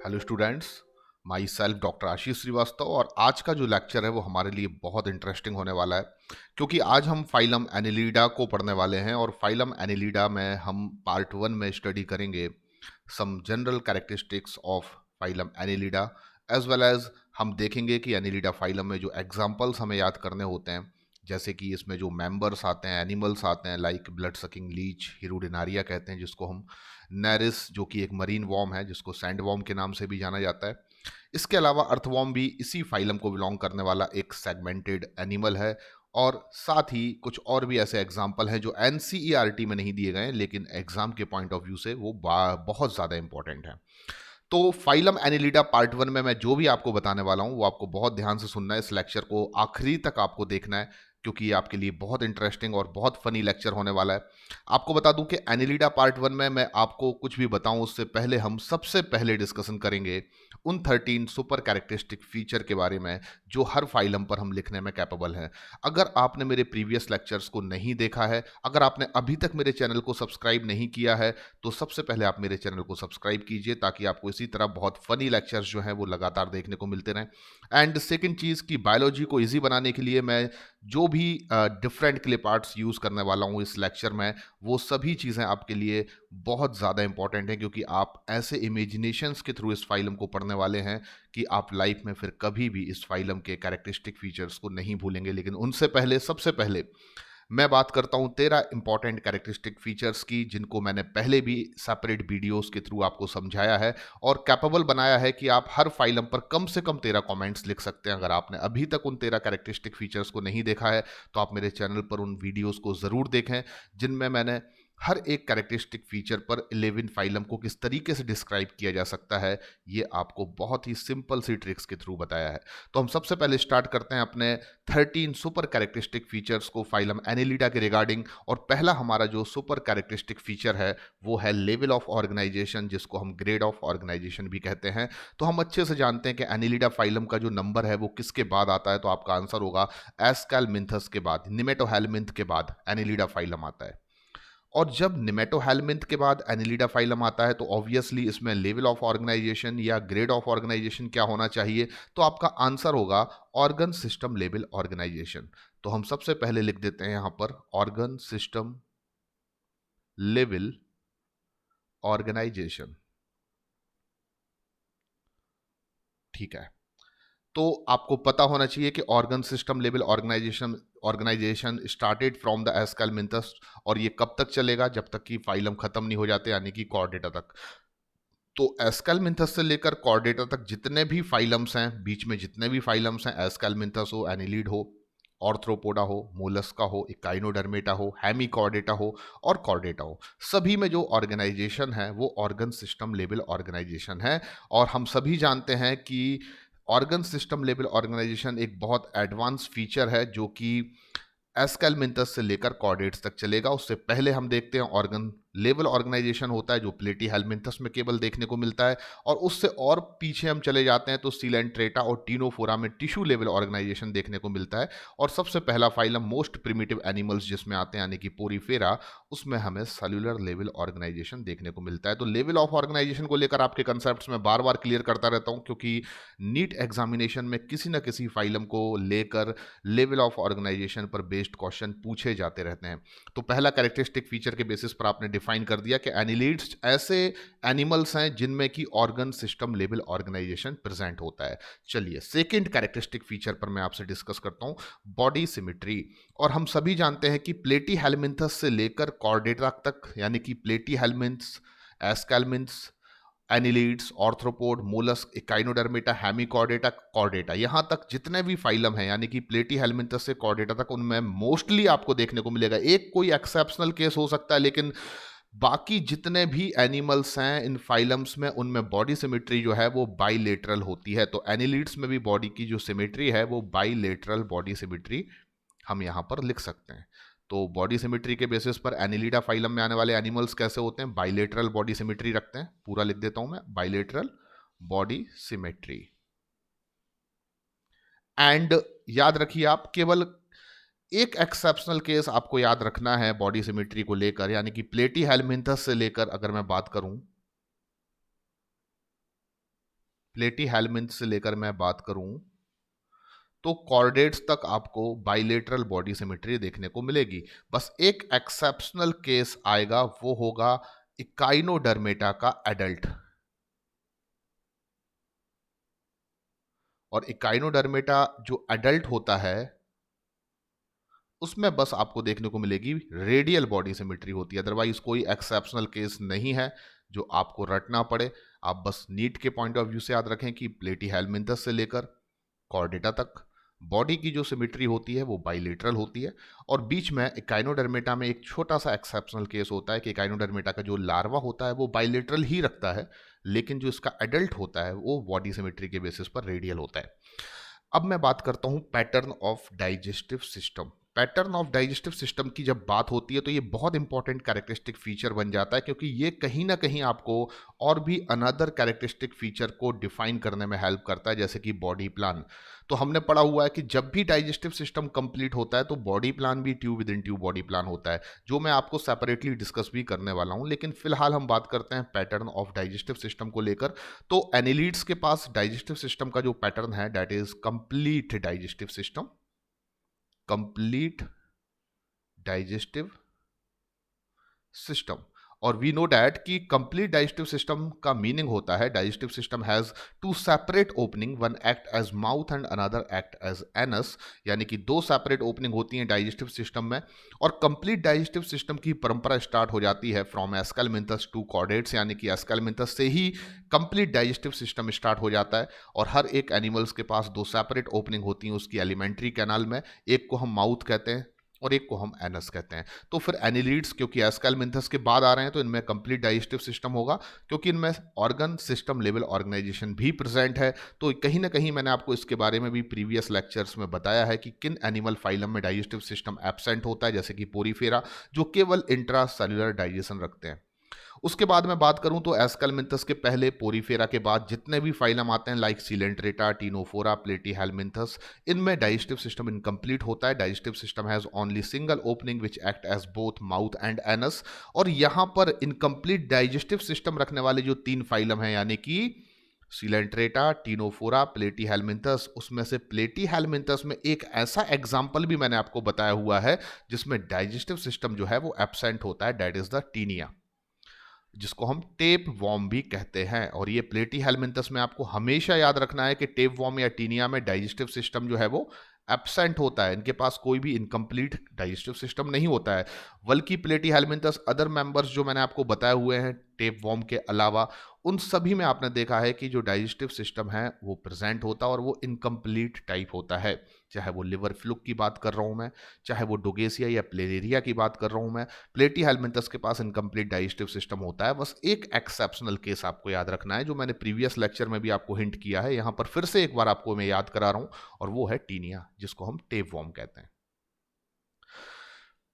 Hello students, myself doctor Ashish Srivastava. और आज का जो लेक्चर है वो हमारे लिए बहुत इंटरेस्टिंग होने वाला है, क्योंकि आज हम फाइलम एनिलिडा को पढ़ने वाले हैं। और फाइलम एनिलिडा में हम पार्ट 1 में स्टडी करेंगे some general characteristics of phylum Annelida, as well as हम देखेंगे कि एनिलिडा फाइलम में जो एग्जाम्पल्स हमें याद करने होते हैं, जैसे कि इसमें जो मेंबर्स आते हैं, एनिमल्स आते हैं, लाइक ब्लड सकिंग लीच, हिरुडिनारिया कहते हैं जिसको हम, नेरिस जो कि एक मरीन वॉर्म है जिसको सैंड वॉर्म के नाम से भी जाना जाता है। इसके अलावा अर्थवॉर्म भी इसी फाइलम को बिलोंग करने वाला एक सेगमेंटेड एनिमल है। और साथ ही कुछ और भी ऐसे एग्जाम्पल हैं जो एनसीईआरटी में नहीं दिए गए हैं, लेकिन एग्जाम के पॉइंट ऑफ व्यू से वो बहुत ज़्यादा इंपॉर्टेंट है। तो फाइलम एनिलिडा पार्ट 1 में मैं जो भी आपको बताने वाला हूं वो आपको बहुत ध्यान से सुनना है। इस लेक्चर को आखिरी तक आपको देखना है, क्योंकि ये आपके लिए बहुत इंटरेस्टिंग और बहुत फनी लेक्चर होने वाला है। आपको बता दूं कि एनिलिडा पार्ट 1 में मैं आपको कुछ भी बताऊं उससे पहले हम सबसे पहले डिस्कशन करेंगे उन 13 सुपर कैरेक्टरिस्टिक फीचर के बारे में जो हर फाइलम पर हम लिखने में कैपेबल हैं। अगर आपने मेरे प्रीवियस लेक्चर्स को नहीं देखा है, अगर आपने अभी तक मेरे चैनल को सब्सक्राइब नहीं किया है, तो सबसे पहले आप मेरे चैनल को सब्सक्राइब कीजिए, ताकि आपको इसी तरह बहुत फनी लेक्चर्स जो हैं वो लगातार देखने को मिलते रहें। एंड सेकंड चीज़ की बायोलॉजी को इजी बनाने के लिए मैं जो भी डिफरेंट क्लिप आर्ट्स यूज़ करने वाला हूँ इस लेक्चर में, वो सभी चीज़ें आपके लिए बहुत ज़्यादा इंपॉर्टेंट हैं, क्योंकि आप ऐसे इमेजिनेशंस के थ्रू इस फाइलम को पढ़ने वाले हैं कि आप लाइफ में फिर कभी भी इस फाइलम के कैरेक्टरिस्टिक फीचर्स को नहीं भूलेंगे। लेकिन उनसे पहले, सबसे पहले मैं बात करता हूं 13 इंपॉर्टेंट कैरेक्टरिस्टिक फीचर्स की, जिनको मैंने पहले भी सेपरेट वीडियोस के थ्रू आपको समझाया है और कैपेबल बनाया है कि आप हर फाइलम पर कम से कम 13 कमेंट्स लिख सकते हैं। अगर आपने अभी तक उन 13 कैरेक्टरिस्टिक फीचर्स को नहीं देखा है, तो आप मेरे चैनल पर उन वीडियोस को ज़रूर देखें, जिनमें मैंने हर एक कैरेक्टरिस्टिक फीचर पर 11 फाइलम को किस तरीके से डिस्क्राइब किया जा सकता है, ये आपको बहुत ही सिंपल सी ट्रिक्स के थ्रू बताया है। तो हम सबसे पहले स्टार्ट करते हैं अपने 13 सुपर कैरेक्टरिस्टिक फीचर्स को फाइलम एनिलिडा के रिगार्डिंग। और पहला हमारा जो सुपर कैरेक्टरिस्टिक फीचर है वो है लेवल ऑफ ऑर्गेनाइजेशन, जिसको हम ग्रेड ऑफ ऑर्गेनाइजेशन भी कहते हैं। तो हम अच्छे से जानते हैं कि एनिलिडा फाइलम का जो नंबर है वो किसके बाद आता है, तो आपका आंसर होगा एस्केलमिंथस के बाद, निमेटोहेलमिंथ के बाद एनिलिडा फाइलम आता है। और जब निमेटोहेलमिंथ के बाद एनिलिडा फाइलम आता है, तो ऑब्वियसली इसमें लेवल ऑफ ऑर्गेनाइजेशन या ग्रेड ऑफ ऑर्गेनाइजेशन क्या होना चाहिए, तो आपका आंसर होगा ऑर्गन सिस्टम लेवल ऑर्गेनाइजेशन। तो हम सबसे पहले लिख देते हैं यहां पर ऑर्गन सिस्टम लेवल ऑर्गेनाइजेशन। ठीक है, तो आपको पता होना चाहिए कि organ system level organisation organisation started from the Aschelminthes, और ये कब तक चलेगा, जब तक कि फाइलम खत्म नहीं हो जाते, यानी कि कॉर्डेटा तक। तो एस्केलमिंथस से लेकर कॉर्डेटा तक जितने भी फाइलम्स हैं, बीच में जितने भी फाइलम्स हैं, एस्केलमिंथस हो, एनिलीड हो, ऑर्थ्रोपोडा हो, मोलस्का हो, इकाइनोडर्मेटा हो, हेमीकॉर्डेटा हो और कॉर्डेटा हो, सभी में जो ऑर्गेनाइजेशन है वो ऑर्गन सिस्टम लेवल ऑर्गेनाइजेशन है। और हम सभी जानते हैं कि ऑर्गन सिस्टम लेवल ऑर्गेनाइजेशन एक बहुत एडवांस फीचर है जो कि एस्केलमिंथस से लेकर कॉर्डेट्स तक चलेगा। उससे पहले हम देखते हैं ऑर्गन लेवल ऑर्गेनाइजेशन होता है जो प्लेटीहेलमिंथस में केवल देखने को मिलता है। और उससे और पीछे हम चले जाते हैं तो सीलेंट्रेटा और टीनोफोरा में टिश्यू लेवल ऑर्गेनाइजेशन देखने को मिलता है। और सबसे पहला फाइलम मोस्ट प्रिमिटिव एनिमल्स जिसमें आते हैं, यानी कि पोरीफेरा, उसमें हमें सेलुलर लेवल ऑर्गेनाइजेशन देखने को मिलता है। तो लेवल ऑफ ऑर्गेनाइजेशन को लेकर आपके कंसेप्ट्स में बार बार क्लियर करता रहता हूं, क्योंकि नीट एग्जामिनेशन में किसी न किसी फाइलम को लेकर लेवल ऑफ ऑर्गेनाइजेशन पर बेस्ड क्वेश्चन पूछे जाते रहते हैं। तो पहला कैरेक्टरिस्टिक फीचर के बेसिस पर आपने डिफाइन कर दिया कि एनिलिड्स ऐसे एनिमल्स हैं जिनमें की organ system level organisation present होता है। चलिए सेकंड कैरेक्टरिस्टिक फीचर पर मैं आपसे डिस्कस करता हूं, बॉडी सिमेट्री। और हम सभी जानते हैं कि प्लेटीहेलमिंथस से लेकर कॉर्डेटा तक, यानी कि platyhelminthes, aschelminthes, annelids, arthropod, mollusc, echinodermata, hemichordata, chordata, यहां तक जितने भी फाइलम हैं, यानी कि प्लेटीहेलमिंथस से कॉर्डेटा तक, उनमें मोस्टली आपको देखने को मिलेगा। एक कोई एक्सेप्शनल केस हो सकता है, लेकिन बाकी जितने भी एनिमल्स हैं इन फाइलम्स में, उनमें बॉडी सिमेट्री जो है वो बाइलेटरल होती है। तो एनिलीड्स में भी बॉडी की जो सिमेट्री है वो बाइलेटरल बॉडी सिमेट्री हम यहां पर लिख सकते हैं। तो बॉडी सिमेट्री के बेसिस पर एनिलिडा फाइलम में आने वाले एनिमल्स कैसे होते हैं, बाइलेटरल बॉडी सिमेट्री रखते हैं। पूरा लिख देता हूं मैं, बाइलेटरल बॉडी सिमेट्री। एंड याद रखिए, आप केवल एक एक्सेप्शनल केस आपको याद रखना है बॉडी सिमेट्री को लेकर, यानी कि प्लेटीहेलमिंथस से लेकर अगर मैं बात करूं प्लेटीहेल्मिन्थ से लेकर मैं बात करूं तो कॉर्डेट्स तक आपको बाइलेटरल बॉडी सिमेट्री देखने को मिलेगी। बस एक एक्सेप्शनल केस आएगा, वो होगा इकाइनोडर्मेटा का एडल्ट। और इकाइनोडर्मेटा जो एडल्ट होता है उसमें बस आपको देखने को मिलेगी रेडियल बॉडी सिमेट्री होती है, अदरवाइज कोई एक्सेप्शनल केस नहीं है जो आपको रटना पड़े। आप बस नीट के पॉइंट ऑफ व्यू से याद रखें कि प्लेटीहेल्मिन्थस से लेकर कॉर्डेटा तक बॉडी की जो सिमेट्री होती है वो बाइलेटरल होती है। और बीच में इकाइनोडर्मेटा में एक छोटा सा एक्सेप्शनल केस होता है कि इकाइनोडर्मेटा का जो लार्वा होता है वो बाइलेटरल ही रखता है, लेकिन जो इसका एडल्ट होता है वो बॉडी सिमेट्री के बेसिस पर रेडियल होता है। अब मैं बात करता हूं pattern of digestive system. Pattern of digestive system की जब बात होती है तो ये बहुत इंपॉर्टेंट कैरेक्टरिस्टिक फीचर बन जाता है, क्योंकि ये कहीं ना कहीं आपको और भी अनदर कैरेक्टरिस्टिक फीचर को डिफाइन करने में हेल्प करता है, जैसे कि बॉडी प्लान। तो हमने पढ़ा हुआ है कि जब भी डाइजेस्टिव सिस्टम कंप्लीट होता है तो बॉडी प्लान भी tube within tube body plan होता है, जो मैं आपको सेपरेटली डिस्कस भी करने वाला हूं। लेकिन फिलहाल हम बात करते हैं पैटर्न ऑफ डाइजेस्टिव सिस्टम को लेकर। तो एनिलीड्स के पास डाइजेस्टिव सिस्टम का जो पैटर्न है that is complete digestive system, complete digestive system. और वी नो डैट कि कंप्लीट डाइजेस्टिव सिस्टम का मीनिंग होता है digestive system has two separate opening, one act as mouth and another act as anus, यानी कि दो separate opening होती हैं डाइजेस्टिव सिस्टम में। और कंप्लीट डाइजेस्टिव सिस्टम की परंपरा स्टार्ट हो जाती है फ्रॉम एस्केलमिंथस टू कॉर्डेट्स, यानी कि एस्केलमिंथस से ही कंप्लीट डाइजेस्टिव सिस्टम स्टार्ट हो जाता है। और हर एक एनिमल्स के पास दो सेपरेट ओपनिंग होती हैं उसकी एलिमेंट्री कैनाल में, एक को हम माउथ कहते हैं और एक को हम एनस कहते हैं। तो फिर एनिलीड्स क्योंकि एस्केलमिंथस के बाद आ रहे हैं तो इनमें कंप्लीट डाइजेस्टिव सिस्टम होगा, क्योंकि इनमें ऑर्गन सिस्टम लेवल ऑर्गेनाइजेशन भी प्रेजेंट है। तो कहीं ना कहीं मैंने आपको इसके बारे में भी प्रीवियस लेक्चर्स में बताया है कि किन एनिमल फाइलम में डाइजेस्टिव सिस्टम एब्सेंट होता है, जैसे कि पोरीफेरा जो केवल इंट्रा सेल्युलर डाइजेशन रखते हैं। उसके बाद मैं बात करूं तो एस्केलमिंथस के पहले पोरीफेरा के बाद जितने भी फाइलम आते हैं लाइक सिलेंट्रेटा, टीनोफोरा, प्लेटीहेल्मिंथस, इनमें डाइजेस्टिव सिस्टम इनकम्प्लीट होता है। Digestive system has only single opening which act as both mouth and anus. और यहां पर इनकम्प्लीट डाइजेस्टिव सिस्टम रखने वाले जो तीन फाइलम हैं यानी कि सिलेंट्रेटा, टीनोफोरा, प्लेटीहेल्मिंथस, उसमें से प्लेटीहेल्मिंथस में एक ऐसा एग्जाम्पल भी मैंने आपको बताया हुआ है जिसमें डाइजेस्टिव सिस्टम जो है वो एब्सेंट होता है, दैट इज द टीनिया, जिसको हम टेप वॉर्म भी कहते हैं। और ये प्लेटीहेल्मिंथस में आपको हमेशा याद रखना है कि टेप वॉर्म या टीनिया में डाइजेस्टिव सिस्टम जो है वो एब्सेंट होता है, इनके पास कोई भी इनकम्प्लीट डाइजेस्टिव सिस्टम नहीं होता है। बल्कि प्लेटीहेल्मिंथस अदर मेंबर्स जो मैंने आपको बताए हुए हैं टेप वॉर्म के अलावा, उन सभी में आपने देखा है कि जो डाइजेस्टिव सिस्टम है वो प्रेजेंट होता है और वो इनकम्प्लीट टाइप होता है। चाहे वो लिवर फ्लूक की बात कर रहा हूं मैं, चाहे वो डोगेसिया या प्लेनेरिया की बात कर रहा हूं मैं, प्लेटीहेल्मिंथस के पास इनकम्प्लीट डाइजेस्टिव सिस्टम होता है। बस एक एक्सेप्शनल केस आपको याद रखना है जो मैंने प्रीवियस लेक्चर में भी आपको हिंट किया है, यहां पर फिर से एक बार आपको मैं याद करा रहा हूं, और वो है टीनिया जिसको हम टेप वॉर्म कहते हैं।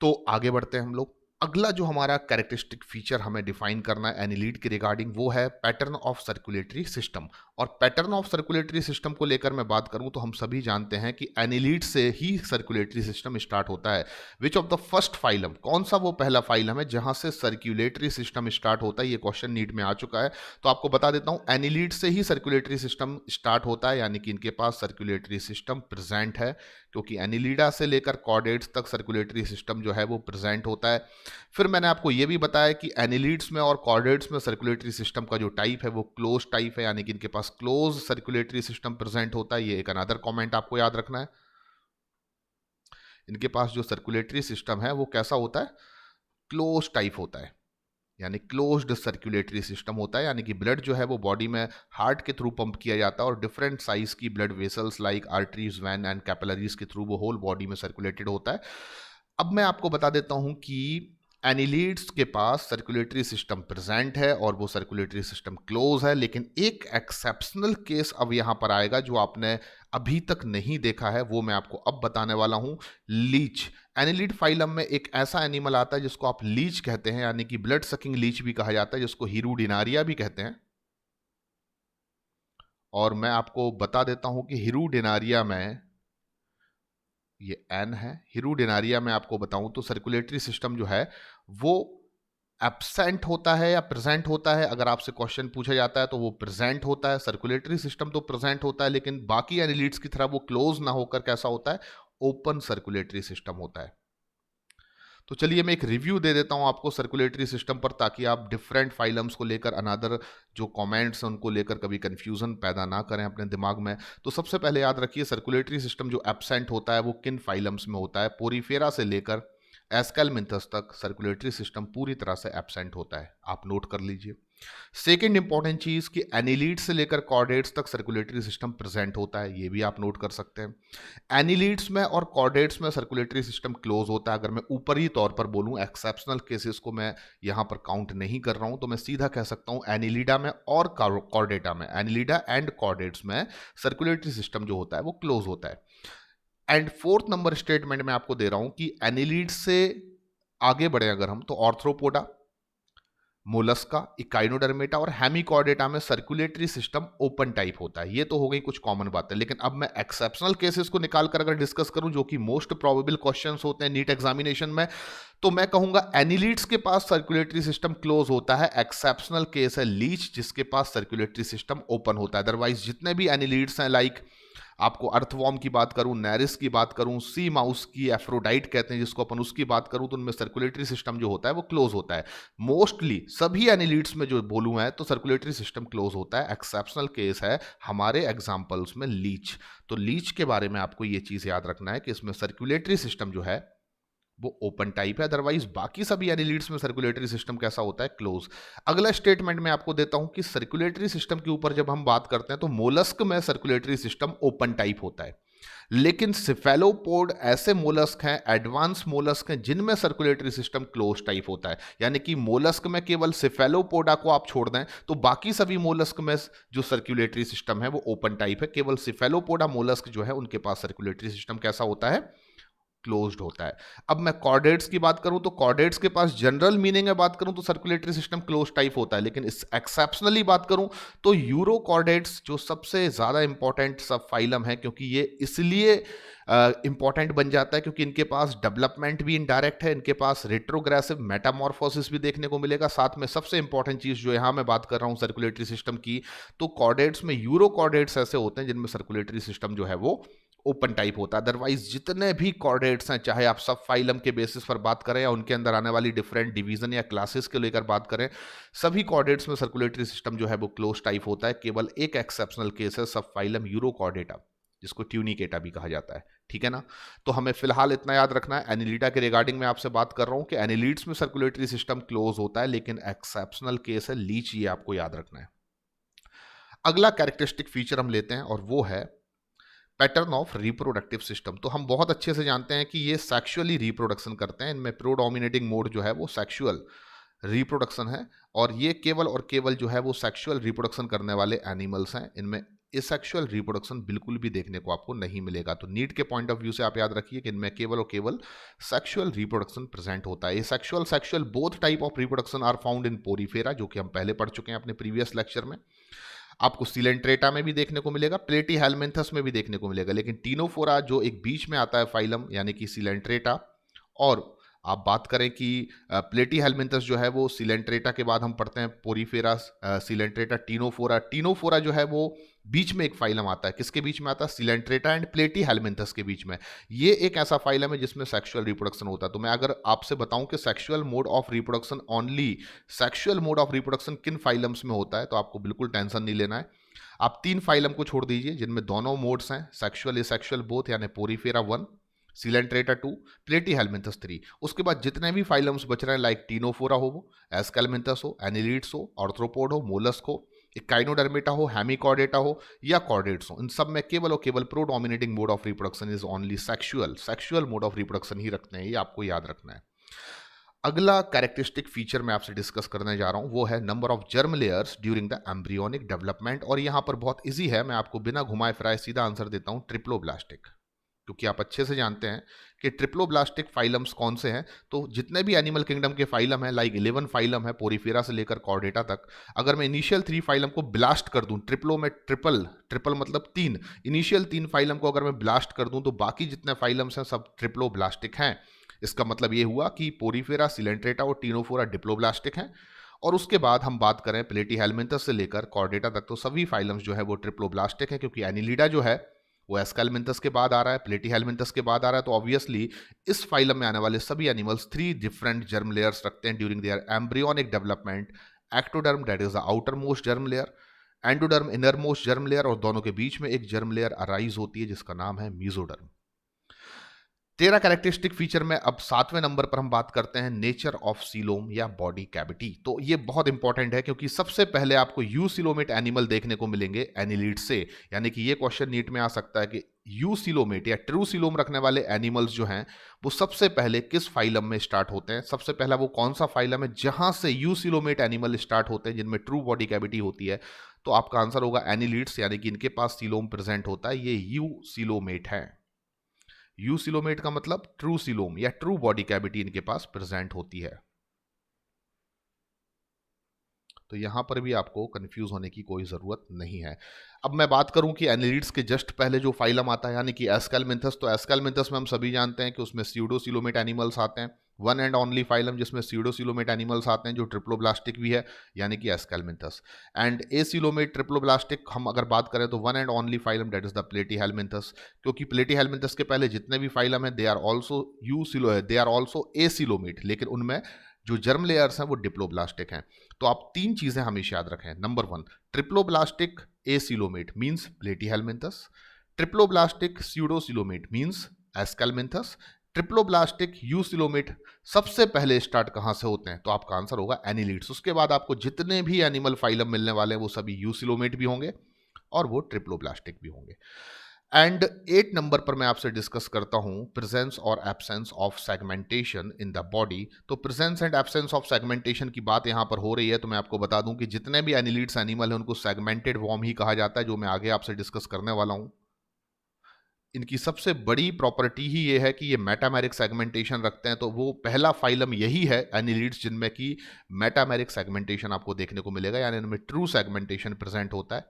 तो आगे बढ़ते हैं हम लोग। अगला जो हमारा कैरेक्टरिस्टिक फीचर हमें डिफाइन करना है एनिलीड के रिगार्डिंग वो है पैटर्न ऑफ सर्कुलेटरी सिस्टम। और पैटर्न ऑफ सर्कुलेटरी सिस्टम को लेकर मैं बात करूं तो हम सभी जानते हैं कि एनिलीड से ही सर्कुलेटरी सिस्टम स्टार्ट होता है। विच ऑफ द फर्स्ट फाइलम, कौन सा वो पहला फाइलम है जहां से सर्कुलेटरी सिस्टम स्टार्ट होता है, ये क्वेश्चन नीट में आ चुका है। तो आपको बता देता हूं एनिलीड से ही सर्कुलेटरी सिस्टम स्टार्ट होता है, यानी कि इनके पास सर्कुलेटरी सिस्टम प्रेजेंट है, क्योंकि एनिलीडा से लेकर कॉर्डेट्स तक सर्कुलेटरी सिस्टम जो है वो प्रेजेंट होता है। फिर मैंने आपको ये भी बताया कि एनिलीड्स में और कॉर्डेट्स में सर्कुलेटरी सिस्टम का जो टाइप है वो क्लोज टाइप है, यानी कि इनके पास क्लोज सर्कुलेटरी सिस्टम प्रेजेंट होता है। ये एक अनदर कमेंट आपको याद रखना है। इनके पास जो सर्कुलेटरी सिस्टम है वो कैसा होता है, क्लोज टाइप होता है, यानी क्लोज्ड सर्कुलेटरी सिस्टम होता है, यानी कि ब्लड जो है वो बॉडी में हार्ट के थ्रू पंप किया जाता है और डिफरेंट साइज की blood vessels like arteries, veins and capillaries के थ्रू वो होल बॉडी में सर्कुलेटेड होता है। अब मैं आपको बता देता हूं कि एनिलीड्स के पास सर्कुलेटरी सिस्टम प्रेजेंट है और वो सर्कुलेटरी सिस्टम क्लोज है, लेकिन एक एक्सेप्शनल केस अब यहां पर आएगा जो आपने अभी तक नहीं देखा है, वो मैं आपको अब बताने वाला हूं। लीच, एनिलीड फाइलम में एक ऐसा एनिमल आता है जिसको आप लीच कहते हैं, यानी कि ब्लड सकिंग लीच भी कहा जाता है, जिसको हिरुडिनारिया भी कहते हैं। और मैं आपको बता देता हूं कि हिरुडिनारिया में ये एन है, हिरुडिनारिया में आपको बताऊं तो सर्कुलेटरी सिस्टम जो है वो एब्सेंट होता है या प्रेजेंट होता है? अगर आपसे क्वेश्चन पूछा जाता है तो वो प्रेजेंट होता है। सर्कुलेटरी सिस्टम तो प्रेजेंट होता है, लेकिन बाकी एनालिट्स की तरह वो क्लोज ना होकर कैसा होता है? ओपन सर्कुलेटरी सिस्टम होता है। तो चलिए मैं एक रिव्यू दे देता हूं आपको सर्कुलेटरी सिस्टम पर, ताकि आप डिफरेंट फाइलम्स को लेकर अनदर जो कमेंट्स हैं उनको लेकर कभी कंफ्यूजन पैदा ना करें अपने दिमाग में। तो सबसे पहले याद रखिए, सर्कुलेटरी सिस्टम जो एब्सेंट होता है वो किन फाइलम्स में होता है? पोरीफेरा से लेकर एस्केलमिंथस तक सर्कुलेटरी सिस्टम पूरी तरह से एब्सेंट होता है, आप नोट कर लीजिए। सेकेंड इंपॉर्टेंट चीज कि एनिलीड्स से लेकर कॉर्डेट्स तक सर्कुलेटरी सिस्टम प्रेजेंट होता है, ये भी आप नोट कर सकते हैं। एनिलीड्स में और कॉर्डेट्स में सर्कुलेटरी सिस्टम क्लोज होता है। अगर मैं ऊपरी तौर पर बोलूं, एक्सेप्शनल केसेस को मैं यहां पर काउंट नहीं कर रहा हूं, तो मैं सीधा कह सकता हूं एनिलीडा में और कॉर्डेटा में, एनिलीडा एंड कॉर्डेट्स में सर्कुलेटरी सिस्टम जो होता है वो क्लोज होता है। एंड फोर्थ नंबर स्टेटमेंट मैं आपको दे रहा हूं कि एनिलीड्स से आगे बढ़े अगर हम, तो ऑर्थ्रोपोडा, मोलस्का, इकाइनोडर्मेटा और हेमिकॉर्डेटा में सर्कुलेटरी सिस्टम ओपन टाइप होता है। ये तो हो गई कुछ कॉमन बातें, लेकिन अब मैं एक्सेप्शनल केसेस को निकालकर अगर डिस्कस करूं, जो कि मोस्ट प्रोबेबल क्वेश्चंस होते हैं नीट एग्जामिनेशन में, तो मैं कहूंगा एनिलीड्स के पास सर्कुलेटरी सिस्टम क्लोज होता है। एक्सेप्शनल केस है लीच, जिसके पास सर्कुलेटरी सिस्टम ओपन होता है। अदरवाइज जितने भी एनिलीड्स हैं, लाइक आपको अर्थवॉर्म की बात करूं, नेरिस की बात करूं, सी माउस की, एफ्रोडाइट कहते हैं जिसको अपन, उसकी बात करूं, तो उनमें सर्कुलेटरी सिस्टम जो होता है वो क्लोज होता है। मोस्टली सभी एनिलीड्स में जो बोलूं है तो सर्कुलेटरी सिस्टम क्लोज होता है। एक्सेप्शनल केस है हमारे एग्जांपल्स में लीच। तो लीच के बारे में आपको ये चीज याद रखना है कि इसमें सर्कुलेटरी सिस्टम जो है वो ओपन टाइप है। अदरवाइज बाकी सभी एनिलीड्स में सर्कुलेटरी सिस्टम कैसा होता है? क्लोज। अगला स्टेटमेंट मैं आपको देता हूं कि सर्कुलेटरी सिस्टम के ऊपर जब हम बात करते हैं तो मोलस्क में सर्कुलेटरी सिस्टम ओपन टाइप होता है, लेकिन सिफेलोपोड ऐसे मोलस्क हैं, एडवांस मोलस्क हैं, जिनमें सर्कुलेटरी सिस्टम क्लोज टाइप होता है। यानी कि मोलस्क में केवल सिफेलोपोडा को आप छोड़ दें तो बाकी सभी मोलस्क में जो सर्कुलेटरी सिस्टम है वो ओपन टाइप है। केवल सिफेलोपोडा मोलस्क जो है उनके पास सर्कुलेटरी सिस्टम कैसा होता है? क्लोज्ड होता है। अब मैं कॉर्डेट्स की बात करूं तो कॉर्डेट्स के पास जनरल मीनिंग में बात करूं तो सर्कुलेटरी सिस्टम क्लोज टाइप होता है, लेकिन इस एक्सेप्शनली बात करूं तो यूरोकॉर्डेट्स जो सबसे ज्यादा इंपॉर्टेंट सब फाइलम है, क्योंकि ये इसलिए इंपॉर्टेंट बन जाता है क्योंकि इनके पास डेवलपमेंट भी इनडायरेक्ट है, इनके पास रेट्रोग्रेसिव मेटामॉर्फोसिस भी देखने को मिलेगा। साथ में सबसे इंपॉर्टेंट चीज जो यहां मैं बात कर रहा हूं सर्कुलेटरी सिस्टम की, तो कॉर्डेट्स में यूरोकॉर्डेट्स ऐसे होते हैं जिनमें सर्कुलेटरी सिस्टम जो है वो ओपन टाइप होता है। अदरवाइज जितने भी कॉर्डेट्स हैं, चाहे आप सब फाइलम के बेसिस पर बात करें या उनके अंदर आने वाली डिफरेंट डिवीजन या क्लासेस के लेकर बात करें, सभी कॉर्डेट्स में सर्कुलेटरी सिस्टम जो है वो क्लोज टाइप होता है। केवल एक एक्सेप्शनल केस है सब फाइलम यूरोकॉर्डेटा, जिसको ट्यूनिकेटा भी कहा जाता है। ठीक है ना? तो हमें फिलहाल इतना याद रखना है, एनिलीडा के रिगार्डिंग मैं आपसे बात कर रहा हूं कि एनिलीड्स में सर्कुलेटरी सिस्टम क्लोज होता है, लेकिन एक्सेप्शनल केस है लीच, ये आपको याद रखना है। अगला कैरेक्टरिस्टिक फीचर हम लेते हैं और वो है पैटर्न ऑफ रिप्रोडक्टिव सिस्टम। तो हम बहुत अच्छे से जानते हैं कि ये सेक्सुअली रिप्रोडक्शन करते हैं। इनमें प्रोडोमिनेटिंग मोड जो है वो सेक्सुअल रिप्रोडक्शन है, और ये केवल और केवल जो है वो सेक्सुअल रिप्रोडक्शन करने वाले एनिमल्स हैं। इनमें एसेक्सुअल रिप्रोडक्शन बिल्कुल भी देखने को आपको नहीं मिलेगा। तो नीट के पॉइंट ऑफ व्यू से आप याद रखिए कि इनमें केवल और केवल सेक्सुअल रिप्रोडक्शन प्रेजेंट होता है। Asexual sexual both type of reproduction are found in Porifera, जो कि हम पहले पढ़ चुके हैं अपने प्रीवियस लेक्चर में। आपको सिलेंट्रेटा में भी देखने को मिलेगा, प्लेटीहेलमिन्थस में भी देखने को मिलेगा, लेकिन टीनोफोरा जो एक बीच में आता है फाइलम, यानी कि सिलेंट्रेटा, और आप बात करें कि प्लेटीहेलमिन्थस जो है वो सिलेंट्रेटा के बाद हम पढ़ते हैं पोरीफेरा, सिलेंट्रेटा, टीनोफोरा। टीनोफोरा जो है वो बीच में एक फाइलम आता है, किसके बीच में आता है? सिलेंट्रेटा एंड प्लेटीहेलमिन्थस के बीच में। ये एक ऐसा फाइलम है जिसमें सेक्सुअल रिप्रोडक्शन होता है। तो मैं अगर आपसे बताऊं कि sexual mode of reproduction only, sexual mode of reproduction किन फाइलम्स में होता है, तो आपको बिल्कुल टेंशन नहीं लेना है। आप 3 फाइलम को छोड़ दीजिए जिनमें दोनों मोड्स हैं, सेक्सुअल एसेक्सुअल बोथ, यानी पोरीफेरा 1, सिलेंट्रेटा 2, प्लेटीहेलमिन्थस 3। उसके बाद जितने भी फाइलम्स बच रहे हैं, लाइक टीनोफोरा हो, एस्केलमिन्थस हो, एनिलीड्स हो, ऑर्थ्रोपोड हो, मोलस्क हो, इकाइनोडर्मेटा हो, हेमिकॉर्डेटा हो या कॉर्डेट्स हो, इन सब में केवल और केवल predominating mode of reproduction is only sexual. Sexual mode of reproduction ही रखते हैं, ये आपको याद रखना है। अगला कैरेक्टरिस्टिक फीचर मैं आपसे डिस्कस करने जा रहा हूं वो है number of germ layers during the embryonic development. और यहां पर बहुत इजी है, मैं आपको बिना घुमाए फिराए सीधा आंसर देता हूं, ट्रिप्लोब्लास्टिक। क्योंकि आप अच्छे से जानते हैं कि ट्रिप्लोब्लास्टिक फाइलम्स कौन से हैं। तो जितने भी एनिमल किंगडम के फाइलम हैं, लाइक 11 फाइलम है पोरीफेरा से लेकर कॉर्डेटा तक, अगर मैं इनिशियल 3 फाइलम को ब्लास्ट कर दूं, ट्रिप्लो में ट्रिपल, ट्रिपल मतलब 3, इनिशियल 3 फाइलम को अगर मैं ब्लास्ट कर दूं तो बाकी जितने फाइलम्स हैं सब ट्रिप्लोब्लास्टिक हैं। इसका मतलब ये हुआ कि पोरीफेरा, सिलेंट्रेटा और टीनोफोरा डिप्लोब्लास्टिक हैं। और उसके बाद हम बात करें प्लेटीहेलमिन्थस से लेकर कॉर्डेटा तक, तो सभी फाइलम्स जो है वो ट्रिप्लोब्लास्टिक है, क्योंकि एनिलीडा जो है वो एस्केलमिन्थस के बाद आ रहा है, प्लेटीहेलमिन्थस के बाद आ रहा है। तो ऑब्वियसली इस फाइलम में आने वाले सभी एनिमल्स 3 डिफरेंट जर्म लेयर्स रखते हैं during their embryonic development. Ectoderm that is the outer most germ layer, endoderm inner most germ layer, और दोनों के बीच में एक जर्म लेयर अराइज होती है जिसका नाम है मीजोडर्म। 13 कैरेक्टरिस्टिक फीचर में अब 7वें नंबर पर हम बात करते हैं नेचर ऑफ सीलोम या बॉडी कैविटी। तो ये बहुत इंपॉर्टेंट है क्योंकि सबसे पहले आपको यूसिलोमेट एनिमल देखने को मिलेंगे एनिलीड से। यानी कि ये क्वेश्चन नीट में आ सकता है कि यूसिलोमेट या ट्रू सिलोम रखने वाले एनिमल्स जो हैं वो सबसे पहले किस फाइलम में स्टार्ट होते हैं, सबसे पहला वो कौन सा फाइलम है जहां से यूसिलोमेट एनिमल स्टार्ट होते हैं जिनमें ट्रू बॉडी कैविटी होती है। तो आपका आंसर होगा एनिलीड्स, यानी कि इनके पास सीलोम प्रेजेंट होता है, ये यूसिलोमेट है। यूसिलोमेट का मतलब ट्रू सिलोम या ट्रू बॉडी कैविटी इनके पास प्रेजेंट होती है। तो यहां पर भी आपको कंफ्यूज होने की कोई जरूरत नहीं है। अब मैं बात करूं कि एनिलीड्स के जस्ट पहले जो फाइलम आता है यानी कि एस्केलमिन्थस, तो एस्केलमिन्थस में हम सभी जानते हैं कि उसमें स्यूडोसिलोमेट एनिमल्स आते हैं, वन एंड ओनली फाइलम जिसमें स्यूडोसिलोमेट एनिमल्स आते हैं जो ट्रिप्लोब्लास्टिक भी है यानी कि एस्केलमिन्थस। एंड एसिलोमेट ट्रिप्लोब्लास्टिक हम अगर बात करें तो one and only phylum that is the platyhelminthes, क्योंकि प्लेटीहेलमिन्थस के पहले जितने भी फाइलम है दे आर ऑल्सो एसिलोमेट, लेकिन उनमें जो जर्म लेयर्स हैं वो डिप्लोब्लास्टिक हैं। तो आप 3 चीजें हमेशा याद रखें। Number 1, triploblastic acoelomate means platyhelminthes, triploblastic pseudocoelomate means aschelminthes, triploblastic eucoelomate सबसे पहले स्टार्ट कहां से होते हैं, तो आपका आंसर होगा एनिलीड्स। उसके बाद आपको जितने भी एनिमल फाइलम मिलने वाले हैं वो सभी यूसिलोमेट भी होंगे और वो ट्रिप्लोब्लास्टिक भी होंगे। एंड 8 नंबर पर मैं आपसे डिस्कस करता हूं प्रेजेंस और absence of segmentation in the body. तो presence and absence of segmentation की बात यहां पर हो रही है, तो मैं आपको बता दूं कि जितने भी एनिलीड्स एनिमल हैं उनको सेगमेंटेड वॉर्म ही कहा जाता है, जो मैं आगे आपसे डिस्कस करने वाला हूं। इनकी सबसे बड़ी प्रॉपर्टी ही ये है कि ये मेटामेरिक सेगमेंटेशन रखते हैं। तो वो पहला फाइलम यही है एनिलीड्स जिनमें कि मेटामेरिक सेगमेंटेशन आपको देखने को मिलेगा, यानी इनमें ट्रू सेगमेंटेशन प्रेजेंट होता है।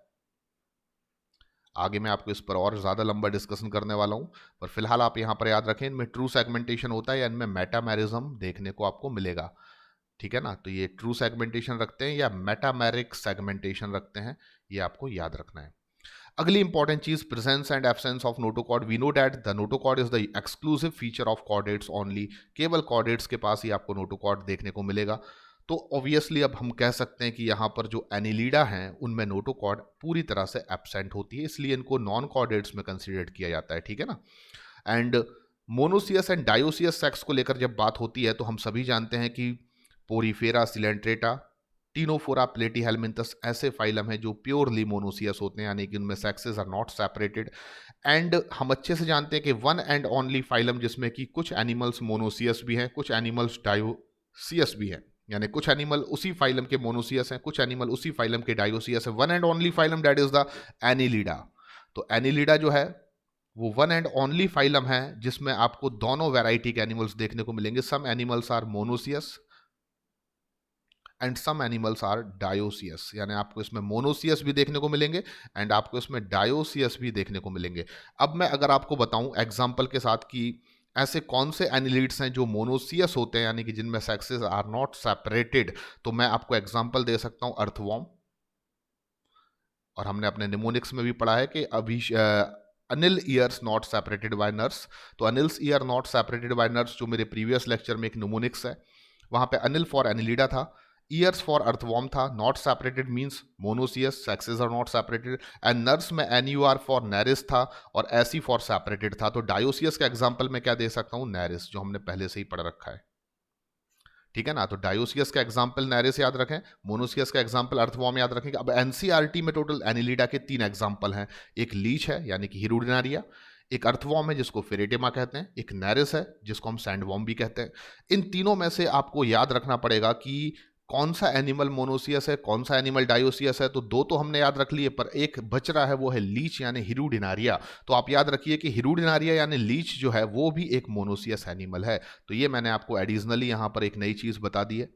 आगे मैं आपको इस पर और ज़्यादा लंबा डिस्कशन करने वाला हूं, पर फिलहाल आप यहां पर याद रखें इनमें ट्रू सेगमेंटेशन होता है या इनमें मेटामेरिज्म देखने को आपको मिलेगा। ठीक है ना, तो ये ट्रू सेगमेंटेशन रखते हैं या मेटामेरिक सेगमेंटेशन रखते हैं, ये आपको याद रखना है। अगली इंपॉर्टेंट चीज presence and absence of notochord. We know that the notochord is the exclusive feature of chordates only, केवल कॉर्डेट्स के पास ही आपको नोटोकॉर्ड देखने को मिलेगा। तो ऑब्वियसली अब हम कह सकते हैं कि यहाँ पर जो एनिलीडा हैं उनमें नोटोकॉर्ड पूरी तरह से एब्सेंट होती है, इसलिए इनको नॉन कॉर्डेट्स में कंसिडर किया जाता है। ठीक है ना। And monoecious and dioecious sex को लेकर जब बात होती है तो हम सभी जानते हैं कि पोरीफेरा, सिलेंट्रेटा, टीनोफोरा, प्लेटीहेलमिन्थस ऐसे फाइलम हैं जो प्योरली मोनोसियस होते हैं, यानी कि उनमें sexes are not separated. And हम अच्छे से जानते हैं कि वन एंड ओनली फाइलम जिसमें कि कुछ एनिमल्स मोनोसियस भी हैं, कुछ एनिमल्स डायोसियस भी हैं, यानी कुछ एनिमल उसी फाइलम के मोनोसियस हैं, कुछ एनिमल उसी फाइलम के डायोसियस है। One and only phylum that is the Annelida. तो एनिलीडा जो है वो वन एंड ओनली फाइलम है जिसमें आपको दोनों वैरायटी के एनिमल्स देखने को मिलेंगे। Some animals are monoecious and some animals are dioecious, यानी आपको इसमें मोनोसियस भी देखने को मिलेंगे एंड आपको इसमें डायोसियस भी देखने को मिलेंगे। अब मैं अगर आपको बताऊं एग्जाम्पल के साथ कि ऐसे कौन से एनिलीड्स हैं जो मोनोसियस होते हैं, यानी कि जिनमें सेक्सेस आर नॉट सेपरेटेड, तो मैं आपको एग्जाम्पल दे सकता हूं अर्थवॉर्म, और हमने अपने निमोनिक्स में भी पढ़ा है कि annelid ears not separated by nurse. तो annelids ear not separated by nurse जो मेरे प्रीवियस लेक्चर में एक निमोनिक्स है, वहां पे अनिल फॉर एनिलीडा था, ईयर्स फॉर अर्थवॉर्म था, not separated means monoecious, sexes are not separated, and nurse में एनयूआर फॉर नैरिस था और एसी फॉर सेपरेटेड था। तो डायोसियस का एग्जांपल मैं क्या दे सकता हूं, नैरिस, जो हमने पहले से ही पढ़ रखा है। ठीक है ना, तो डायोसियस का एग्जांपल नैरिस याद रखें, मोनोसियस का एग्जांपल अर्थवॉर्म याद रखें। अब एनसीईआरटी में टोटल एनिलीडा के 3 एग्जांपल हैं, एक लीच है यानी कि हिरुडिनारिया, एक अर्थवॉर्म है जिसको फेरेटेमा कहते हैं, एक नैरिस है जिसको हम सैंडवॉर्म भी कहते हैं। इन तीनों में से आपको याद रखना पड़ेगा कि कौन सा एनिमल मोनोसियस है, कौन सा एनिमल डायोसियस है। तो 2 तो हमने याद रख लिए, पर एक बच रहा है, वो है लीच यानी हिरुडिनारिया। तो आप याद रखिए कि हिरुडिनारिया यानी लीच जो है वो भी एक मोनोसियस एनिमल है। तो ये मैंने आपको एडिशनली यहाँ पर एक नई चीज बता दी है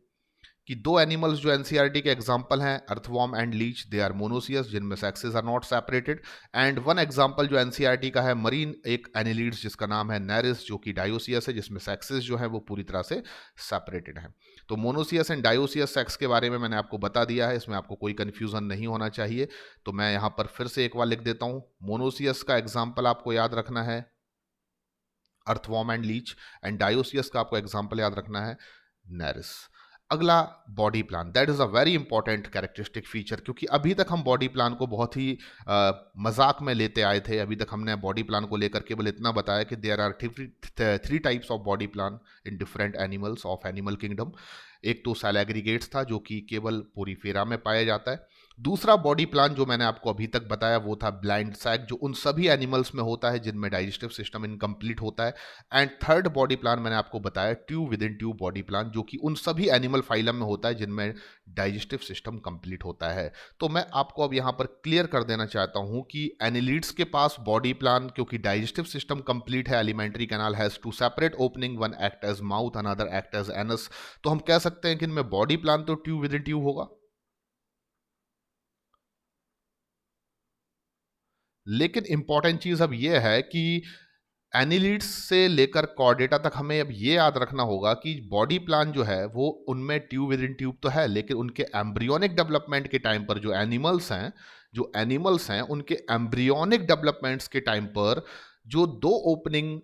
कि दो एनिमल्स जो एनसीईआरटी के एग्जांपल हैं, earthworm and leech, they are monoecious जिनमें sexes are not separated. And one example जो एनसीईआरटी का है मरीन एक एनिलीड्स जिसका नाम है नेरिस, जो कि डायोसियस है जिसमें सेक्सेस जो है वो पूरी तरह से सेपरेटेड है। तो मोनोसियस एंड डायोसियस सेक्स के बारे में मैंने आपको बता दिया है, इसमें आपको कोई कंफ्यूजन नहीं होना चाहिए। तो मैं यहाँ पर फिर से एक बार लिख देता हूँ, मोनोसियस का एग्जाम्पल आपको याद रखना है earthworm and Leach, and dioecious का आपको एग्जाम्पल याद रखना है नेरिस। अगला body plan, that is a very important characteristic feature, क्योंकि अभी तक हम बॉडी प्लान को बहुत ही मजाक में लेते आए थे। अभी तक हमने बॉडी प्लान को लेकर केवल इतना बताया कि there are three types of body plan in different animals of animal kingdom. एक तो सेल एग्रीगेट्स था जो कि केवल पोरीफेरा में पाया जाता है। दूसरा बॉडी प्लान जो मैंने आपको अभी तक बताया वो था ब्लाइंड सैक, जो उन सभी एनिमल्स में होता है जिनमें डाइजेस्टिव सिस्टम इनकम्प्लीट होता है। एंड थर्ड बॉडी प्लान मैंने आपको बताया tube within tube body plan, जो कि उन सभी एनिमल फाइलम में होता है जिनमें डाइजेस्टिव सिस्टम कंप्लीट होता है। तो मैं आपको अब यहाँ पर क्लियर कर देना चाहता हूँ कि एनिलिड्स के पास बॉडी प्लान, क्योंकि डाइजेस्टिव सिस्टम कंप्लीट है, alimentary canal has two separate opening, one act as mouth another act as anus. तो हम कह सकते हैं कि इनमें बॉडी प्लान तो ट्यूब विद इन ट्यूब होगा, लेकिन इंपॉर्टेंट चीज अब यह है कि एनिलिड्स से लेकर कॉर्डेटा तक हमें अब ये याद रखना होगा कि बॉडी प्लान जो है वो उनमें ट्यूब विद इन ट्यूब तो है, लेकिन उनके एम्ब्रियोनिक डेवलपमेंट के टाइम पर जो एनिमल्स हैं उनके एम्ब्रियोनिक डेवलपमेंट्स के टाइम पर जो दो opening,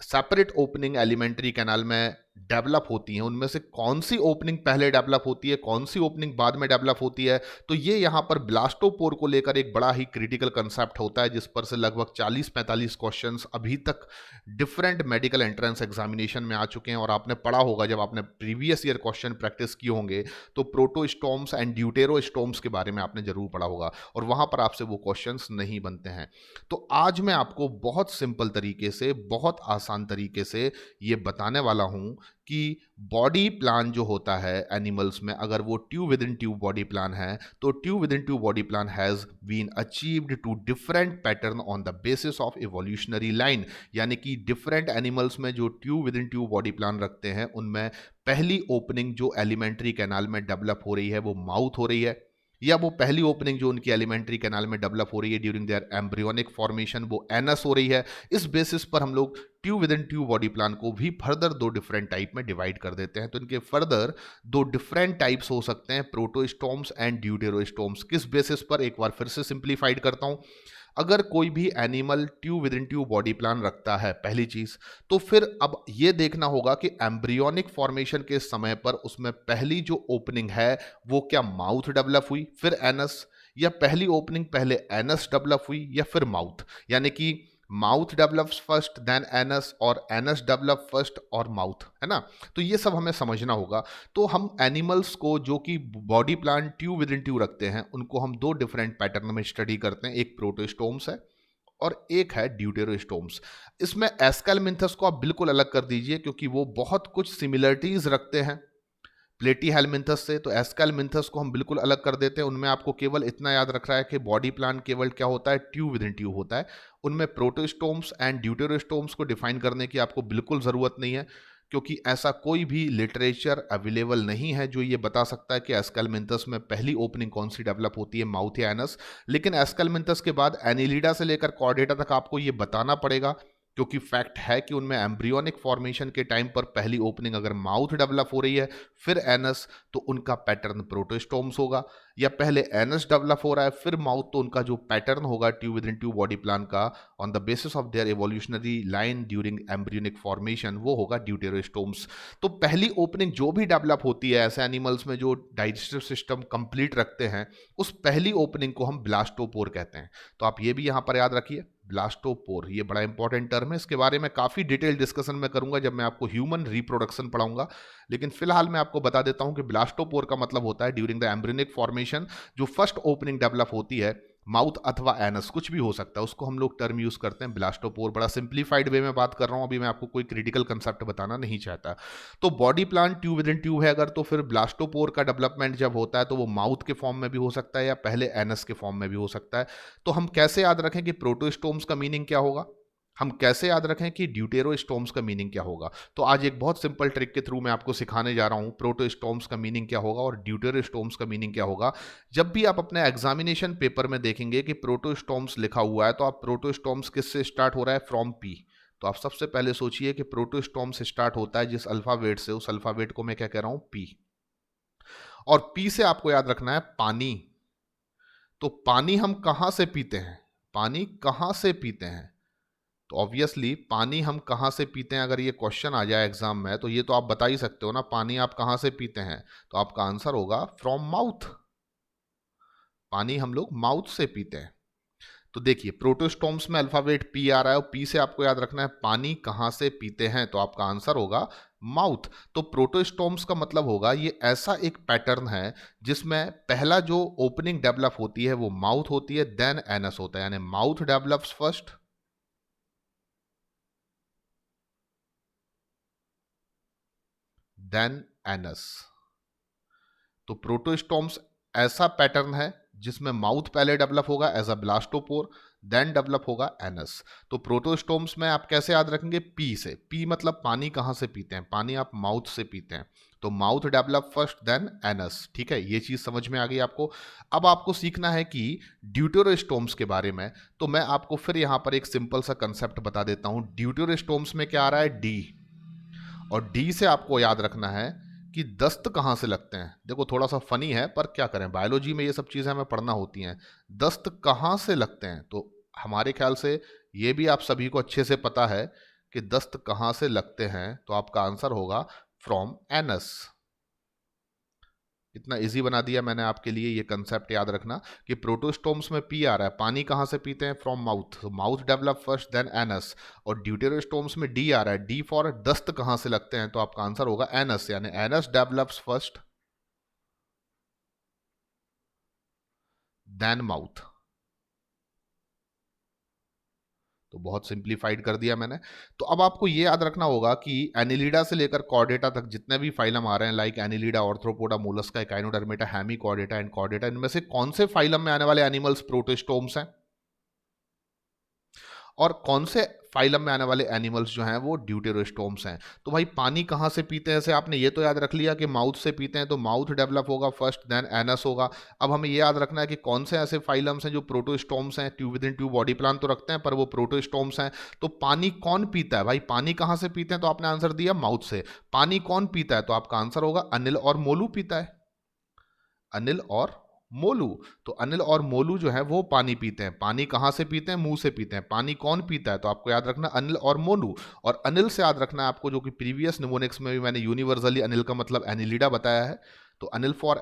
separate opening alimentary canal में डेवलप होती हैं, उनमें से कौन सी ओपनिंग पहले डेवलप होती है, कौन सी ओपनिंग बाद में डेवलप होती है, तो ये यहाँ पर ब्लास्टोपोर को लेकर एक बड़ा ही क्रिटिकल कंसेप्ट होता है, जिस पर से लगभग 40-45 क्वेश्चंस अभी तक डिफरेंट मेडिकल एंट्रेंस एग्जामिनेशन में आ चुके हैं। और आपने पढ़ा होगा, जब आपने प्रीवियस ईयर क्वेश्चन प्रैक्टिस किए होंगे, तो प्रोटोस्टोम्स एंड ड्यूटेरोस्टोम्स के बारे में आपने जरूर पढ़ा होगा, और वहां पर आपसे वो क्वेश्चंस नहीं बनते हैं। तो आज मैं आपको बहुत सिंपल तरीके से, बहुत आसान तरीके से ये बताने वाला हूं कि बॉडी प्लान जो होता है एनिमल्स में, अगर वो tube within tube body plan है, तो tube within tube body plan has been achieved two different pattern on the basis of evolutionary line. यानी कि डिफरेंट एनिमल्स में जो tube within tube body plan रखते हैं, उनमें पहली ओपनिंग जो एलिमेंट्री कैनाल में डेवलप हो रही है वो माउथ हो रही है, या वो पहली ओपनिंग जो उनकी एलिमेंट्री कैनाल में डेवलप हो रही है ड्यूरिंग देयर एम्ब्रियोनिक फॉर्मेशन वो एनस हो रही है। इस बेसिस पर हम लोग tube within tube body plan को भी फर्दर दो डिफरेंट टाइप में डिवाइड कर देते हैं। तो इनके फर्दर दो डिफरेंट टाइप्स हो सकते हैं, प्रोटोस्टोम्स एंड ड्यूटेरोस्टोम्स। किस बेसिस पर, एक बार फिर से सिंप्लीफाइड करता हूं। अगर कोई भी animal tube within tube body plan रखता है, पहली चीज, तो फिर अब ये देखना होगा कि एम्ब्रियोनिक फॉर्मेशन के समय पर उसमें पहली जो ओपनिंग है वो क्या माउथ डेवलप हुई फिर एनस, या पहली ओपनिंग पहले एनस डेवलप हुई या फिर माउथ। यानी कि mouth develops first then anus, और एनस डेवलप फर्स्ट और माउथ, है ना। तो ये सब हमें समझना होगा। तो हम एनिमल्स को जो कि body plan tube within tube रखते हैं, उनको हम दो डिफरेंट पैटर्न में स्टडी करते हैं। एक प्रोटोस्टोम्स है और एक है ड्यूटेरोस्टोम्स। इसमें एस्केलमिंथस को आप बिल्कुल अलग कर दीजिए, क्योंकि वो बहुत कुछ सिमिलरिटीज रखते हैं प्लेटीहेलमिंथस से। तो एस्केलमिंथस को हम बिल्कुल अलग कर देते हैं। उनमें आपको केवल इतना याद रख रहा है कि बॉडी प्लान केवल क्या होता है, ट्यूब विद इन ट्यूब होता है। उनमें प्रोटोस्टोम्स एंड ड्यूटेरोस्टोम्स को डिफाइन करने की आपको बिल्कुल ज़रूरत नहीं है, क्योंकि ऐसा कोई भी लिटरेचर अवेलेबल नहीं है जो ये बता सकता है कि एस्केलमिंथस में पहली ओपनिंग कौन सी डेवलप होती है, माउथ या एनस। लेकिन एस्केलमिंथस के बाद एनिलिडा से लेकर कॉर्डेटा तक आपको ये बताना पड़ेगा, क्योंकि फैक्ट है कि उनमें एम्ब्रियोनिक फॉर्मेशन के टाइम पर पहली ओपनिंग अगर माउथ डेवलप हो रही है फिर एनस, तो उनका पैटर्न प्रोटोस्टोम्स होगा। या पहले एनस डेवलप हो रहा है फिर माउथ, तो उनका जो पैटर्न होगा tube within tube body plan का on the basis of their evolutionary line during embryonic formation, वो होगा ड्यूटेरोस्टोम्स। तो पहली ओपनिंग जो भी डेवलप होती है ऐसे एनिमल्स में जो डाइजेस्टिव सिस्टम कंप्लीट रखते हैं, उस पहली ओपनिंग को हम ब्लास्टोपोर कहते हैं। तो आप ये भी यहाँ पर याद रखिए, ब्लास्टोपोर, ये बड़ा इंपॉर्टेंट टर्म है। इसके बारे में काफी डिटेल डिस्कशन में करूंगा जब मैं आपको ह्यूमन रिप्रोडक्शन पढ़ाऊंगा, लेकिन फिलहाल मैं आपको बता देता हूं कि ब्लास्टोपोर का मतलब होता है ड्यूरिंग द एम्ब्रियोनिक फॉर्मेशन जो फर्स्ट ओपनिंग डेवलप होती है, माउथ अथवा एनस, कुछ भी हो सकता है, उसको हम लोग टर्म यूज करते हैं ब्लास्टोपोर। बड़ा सिंप्लीफाइड वे में बात कर रहा हूं, अभी मैं आपको कोई क्रिटिकल कंसेप्ट बताना नहीं चाहता। तो body plan tube within tube है अगर, तो फिर ब्लास्टोपोर का डेवलपमेंट जब होता है तो वो माउथ के फॉर्म में भी हो सकता है या पहले एनस के फॉर्म में भी हो सकता है। तो हम कैसे याद रखें कि प्रोटोस्टोम्स का मीनिंग क्या होगा? हम कैसे याद रखें कि ड्यूटेरोस्टोम्स का मीनिंग क्या होगा? तो आज एक बहुत सिंपल ट्रिक के थ्रू मैं आपको सिखाने जा रहा हूं प्रोटोस्टोम्स का मीनिंग क्या होगा और ड्यूटेरोस्टोम्स का मीनिंग क्या होगा। जब भी आप अपने एग्जामिनेशन पेपर में देखेंगे कि प्रोटोस्टोम्स लिखा हुआ है, तो आप प्रोटोस्टोम्स किससे स्टार्ट हो रहा है? From P. तो आप सबसे पहले सोचिए कि प्रोटोस्टोम से स्टार्ट होता है जिस अल्फाबेट से, उस अल्फाबेट को मैं क्या कह रहा हूं? पी। और पी से आपको याद रखना है पानी। तो पानी हम कहां से पीते हैं? पानी कहां से पीते हैं? तो ऑब्वियसली पानी हम कहाँ से पीते हैं, अगर ये क्वेश्चन आ जाए एग्जाम में तो ये तो आप बता ही सकते हो ना, पानी आप कहाँ से पीते हैं? तो आपका आंसर होगा फ्रॉम माउथ। पानी हम लोग माउथ से पीते हैं। तो देखिए प्रोटोस्टोम्स में अल्फाबेट पी आ रहा है और पी से आपको याद रखना है पानी कहाँ से पीते हैं, तो आपका आंसर होगा माउथ। तो प्रोटोस्टोम्स का मतलब होगा ये ऐसा एक पैटर्न है जिसमें पहला जो ओपनिंग डेवलप होती है वो माउथ होती है, देन एनस होता है, यानी mouth develops first then anus. तो प्रोटोस्टोम्स ऐसा पैटर्न है जिसमें माउथ पहले डेवलप होगा as a blastopore, then develop होगा एनस। तो प्रोटोस्टोम्स में आप कैसे याद रखेंगे? पी से। पी मतलब पानी कहाँ से पीते हैं? पानी आप माउथ से पीते हैं। तो mouth develop first then anus. ठीक है, ये चीज समझ में आ गई आपको। अब आपको सीखना है कि ड्यूटेरोस्टोम्स के बारे में। तो मैं आपको फिर यहाँ पर एक सिंपल सा कंसेप्ट बता देता हूँ। ड्यूटेरोस्टोम्स में क्या आ रहा है? डी। और डी से आपको याद रखना है कि दस्त कहाँ से लगते हैं। देखो थोड़ा सा फनी है पर क्या करें, बायोलॉजी में ये सब चीज़ें हमें पढ़ना होती हैं। दस्त कहाँ से लगते हैं? तो हमारे ख्याल से ये भी आप सभी को अच्छे से पता है कि दस्त कहाँ से लगते हैं। तो आपका आंसर होगा फ्रॉम एनस। इतना इजी बना दिया मैंने आपके लिए। ये कंसेप्ट याद रखना कि प्रोटोस्टोम्स में पी आ रहा है, पानी कहाँ से पीते हैं? From mouth. Mouth develop first then anus. और ड्यूटेरोस्टोम्स में डी आ रहा है, डी फॉर दस्त कहाँ से लगते हैं? तो आपका आंसर होगा एनस, यानी anus develops first then mouth. तो बहुत सिंप्लीफाइड कर दिया मैंने। तो अब आपको ये याद रखना होगा कि एनिलिडा से लेकर कॉर्डेटा तक जितने भी फाइलम आ रहे हैं, like Annelida, Arthropoda, Mollusca, echinodermata, Hemichordata and Chordata, इनमें से कौन से फाइलम में आने वाले एनिमल्स प्रोटोस्टोम्स हैं और कौन से फाइलम में आने वाले एनिमल्स जो हैं वो ड्यूटेरोस्टोम्स हैं? तो भाई पानी कहाँ से पीते हैं से आपने ये तो याद रख लिया कि माउथ से पीते हैं, तो माउथ डेवलप होगा फर्स्ट देन एनस होगा। अब हमें ये याद रखना है कि कौन से ऐसे फाइलम्स हैं जो प्रोटोस्टोम्स हैं। Tube within tube body plan तो रखते हैं पर वो प्रोटोस्टोम्स हैं। तो पानी कौन पीता है? भाई पानी कहाँ से पीते हैं? तो आपने आंसर दिया माउथ से। पानी कौन पीता है? तो आपका आंसर होगा अनिल और मोलू पीता है। अनिल और मोलू। तो अनिल और मोलू जो है वो पानी पीते हैं। पानी कहाँ से पीते हैं? मुंह से पीते हैं। पानी कौन पीता है? तो आपको याद रखना अनिल और मोलू। और अनिल से याद रखना है आपको, जो कि प्रीवियस निमोनिक्स में भी मैंने यूनिवर्सली अनिल का मतलब एनिलिडा बताया है। तो अनिल फॉर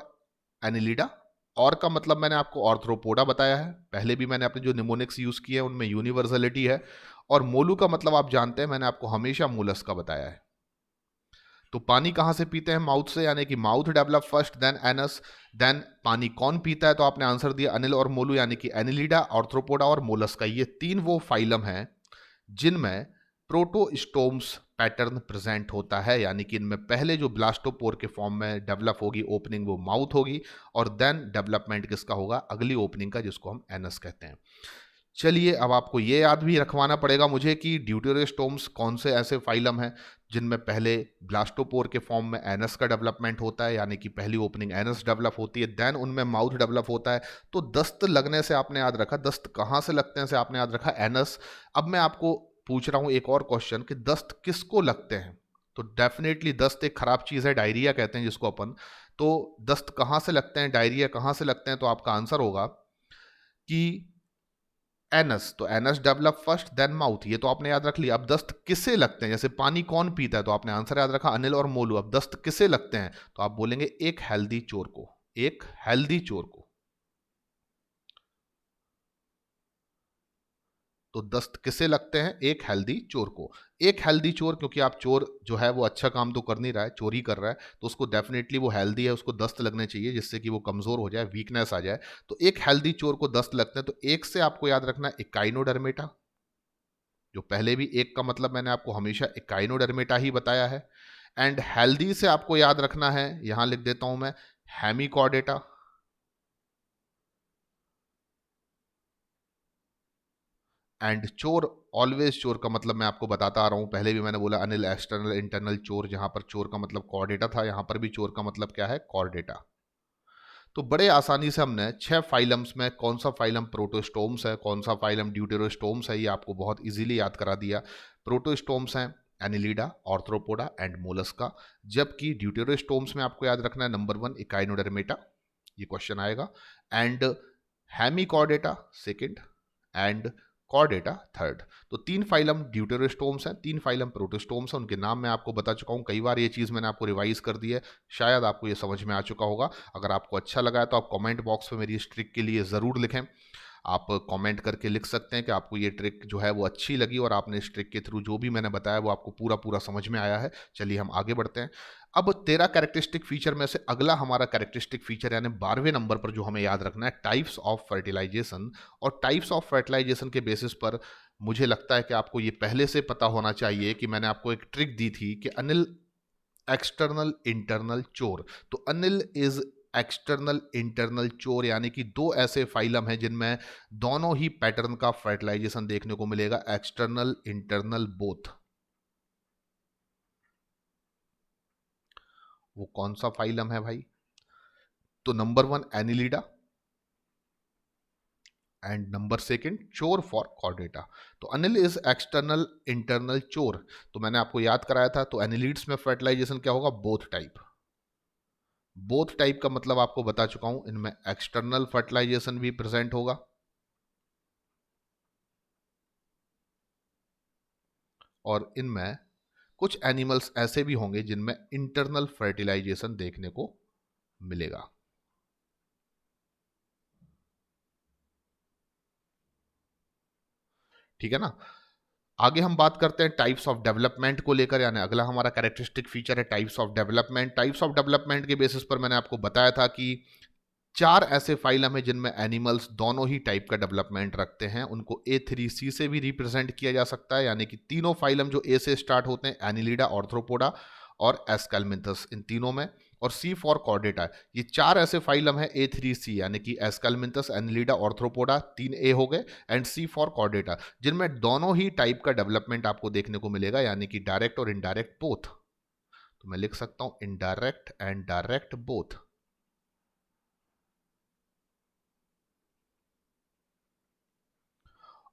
एनिलिडा। और का मतलब मैंने आपको ऑर्थ्रोपोडा बताया है। पहले भी मैंने अपने जो निमोनिक्स यूज किए हैं उनमें यूनिवर्सलिटी है। और मोलू का मतलब आप जानते हैं, मैंने आपको हमेशा मूलस का बताया है। तो पानी कहाँ से पीते हैं? माउथ से, यानी कि mouth develop first then anus. Then पानी कौन पीता है? तो आपने आंसर दिया अनिल और मोलू, यानी कि एनिलिडा, ऑर्थ्रोपोडा और मोलस्का। ये तीन वो फाइलम हैं जिनमें प्रोटोस्टोम्स पैटर्न प्रेजेंट होता है, यानी कि इनमें पहले जो ब्लास्टोपोर के फॉर्म में डेवलप होगी ओपनिंग वो माउथ होगी, और देन डेवलपमेंट किसका होगा? अगली ओपनिंग का, जिसको हम एनस कहते हैं। चलिए अब आपको ये याद भी रखवाना पड़ेगा मुझे कि ड्यूटेरोस्टोम्स कौन से ऐसे फाइलम हैं जिनमें पहले ब्लास्टोपोर के फॉर्म में एनस का डेवलपमेंट होता है, यानी कि पहली ओपनिंग एनस डेवलप होती है, देन उनमें माउथ डेवलप होता है। तो दस्त लगने से आपने याद रखा, दस्त कहाँ से लगते हैं से आपने याद रखा एनस। अब मैं आपको पूछ रहा हूँ एक और क्वेश्चन कि दस्त किसको लगते हैं? तो डेफिनेटली दस्त एक खराब चीज़ है, डायरिया कहते हैं जिसको अपन। तो दस्त कहाँ से लगते हैं, डायरिया कहाँ से लगते हैं? तो आपका आंसर होगा कि एनस। तो anus develop first then mouth, ये तो आपने याद रख लिया। अब दस्त किसे लगते हैं? जैसे पानी कौन पीता है? तो आपने आंसर याद रखा अनिल और मोलू। अब दस्त किसे लगते हैं? तो आप बोलेंगे एक हेल्दी चोर को। एक हेल्दी चोर को। तो दस्त किसे लगते हैं? एक हेल्दी चोर को। एक हेल्दी चोर, क्योंकि आप चोर जो है वो अच्छा काम तो कर नहीं रहा है, चोरी कर रहा है, तो उसको डेफिनेटली वो हेल्दी है, उसको दस्त लगने चाहिए जिससे कि वो कमजोर हो जाए, वीकनेस आ जाए। तो एक हेल्दी चोर को दस्त लगते हैं। तो एक से आपको याद रखना है इकाइनोडर्मेटा। जो पहले भी एक का मतलब मैंने आपको हमेशा इकाइनोडर्मेटा ही बताया है। एंड हेल्दी से आपको याद रखना है, यहां लिख देता हूं मैं, हेमिकॉर्डेटा। एंड चोर ऑलवेज चोर का मतलब मैं आपको बताता आ रहा हूँ, पहले भी मैंने बोला अनिल एक्सटर्नल इंटरनल चोर, जहां पर चोर का मतलब कॉर डेटा था, यहां पर भी चोर का मतलब क्या है, कॉर डेटा। तो बड़े आसानी से हमने 6 फाइलम्स में कौन सा फाइलम प्रोटोस्टोम्स है, कौन सा फाइलम ड्यूटेरोस्टोम्स है, ये आपको बहुत इजीली याद करा दिया। प्रोटोस्टोम्स हैं एनिलिडा, ऑर्थ्रोपोडा एंड मोलस्का, जबकि ड्यूटेरोस्टोम्स में आपको याद रखना है नंबर 1 इकाइनोडर्मेटा, ये क्वेश्चन आएगा, and Hemichordata second, and Chordata third. तो 3 फाइलम ड्यूटेरोस्टोम्स हैं, 3 फाइलम प्रोटोस्टोम्स हैं, उनके नाम मैं आपको बता चुका हूं, कई बार ये चीज़ मैंने आपको रिवाइज कर दी है, शायद आपको ये समझ में आ चुका होगा। अगर आपको अच्छा लगा है तो आप कमेंट बॉक्स में मेरी इस ट्रिक के लिए ज़रूर लिखें। आप कमेंट करके लिख सकते हैं कि आपको ये ट्रिक जो है वो अच्छी लगी और आपने इस ट्रिक के थ्रू जो भी मैंने बताया वो आपको पूरा पूरा समझ में आया है। चलिए हम आगे बढ़ते हैं। अब 13 कैरेक्टरिस्टिक फीचर में से अगला हमारा कैरेक्टरिस्टिक फीचर यानी 12वें नंबर पर जो हमें याद रखना है, टाइप्स ऑफ फर्टिलाइजेशन। और टाइप्स ऑफ फर्टिलाइजेशन के बेसिस पर मुझे लगता है कि आपको ये पहले से पता होना चाहिए कि मैंने आपको एक ट्रिक दी थी कि अनिल एक्सटर्नल इंटरनल चोर। तो अनिल इज एक्सटर्नल इंटरनल चोर, यानी कि 2 ऐसे फाइलम हैं जिनमें दोनों ही पैटर्न का फर्टिलाइजेशन देखने को मिलेगा, एक्सटर्नल इंटरनल बोथ। वो कौन सा फाइलम है भाई? तो number 1 Annelida and number second चोर फॉर कॉर्डेटा। तो अनिल इज एक्सटर्नल इंटरनल चोर, तो मैंने आपको याद कराया था, तो एनिलिड्स में फर्टिलाइजेशन क्या होगा, बोथ टाइप। बोथ टाइप का मतलब आपको बता चुका हूं, इनमें एक्सटर्नल फर्टिलाइजेशन भी प्रेजेंट होगा और इनमें कुछ एनिमल्स ऐसे भी होंगे जिनमें इंटरनल फर्टिलाइजेशन देखने को मिलेगा। ठीक है ना? आगे हम बात करते हैं टाइप्स ऑफ डेवलपमेंट को लेकर, यानी अगला हमारा कैरेक्टरिस्टिक फीचर है types of development. Types of development के बेसिस पर मैंने आपको बताया था कि 4 ऐसे फाइलम है जिनमें एनिमल्स दोनों ही टाइप का डेवलपमेंट रखते हैं, उनको A3C से भी रिप्रेजेंट किया जा सकता है, यानी कि तीनों फाइलम जो ए से स्टार्ट होते हैं, एनिलिडा, ऑर्थ्रोपोडा और एस्केलमिंथस, इन तीनों में, और C फॉर कॉर्डेटा। ये 4 ऐसे फाइलम है A3C, यानी कि एस्केलमिंथस, एनिलिडा, ऑर्थ्रोपोडा 3A हो गए, एंड C फॉर कॉर्डेटा, जिनमें दोनों ही टाइप का डेवलपमेंट आपको देखने को मिलेगा, यानी कि डायरेक्ट और इनडायरेक्ट बोथ। तो मैं लिख सकता हूं इनडायरेक्ट एंड डायरेक्ट बोथ।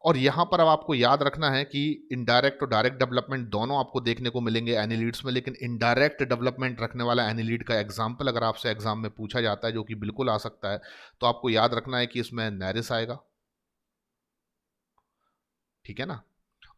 और यहां पर अब आपको याद रखना है कि इनडायरेक्ट और डायरेक्ट डेवलपमेंट दोनों आपको देखने को मिलेंगे एनिलीड्स में, लेकिन इनडायरेक्ट डेवलपमेंट रखने वाला एनिलीड का एग्जाम्पल अगर आपसे एग्जाम में पूछा जाता है, जो कि बिल्कुल आ सकता है, तो आपको याद रखना है कि इसमें नेरिस आएगा। ठीक है ना?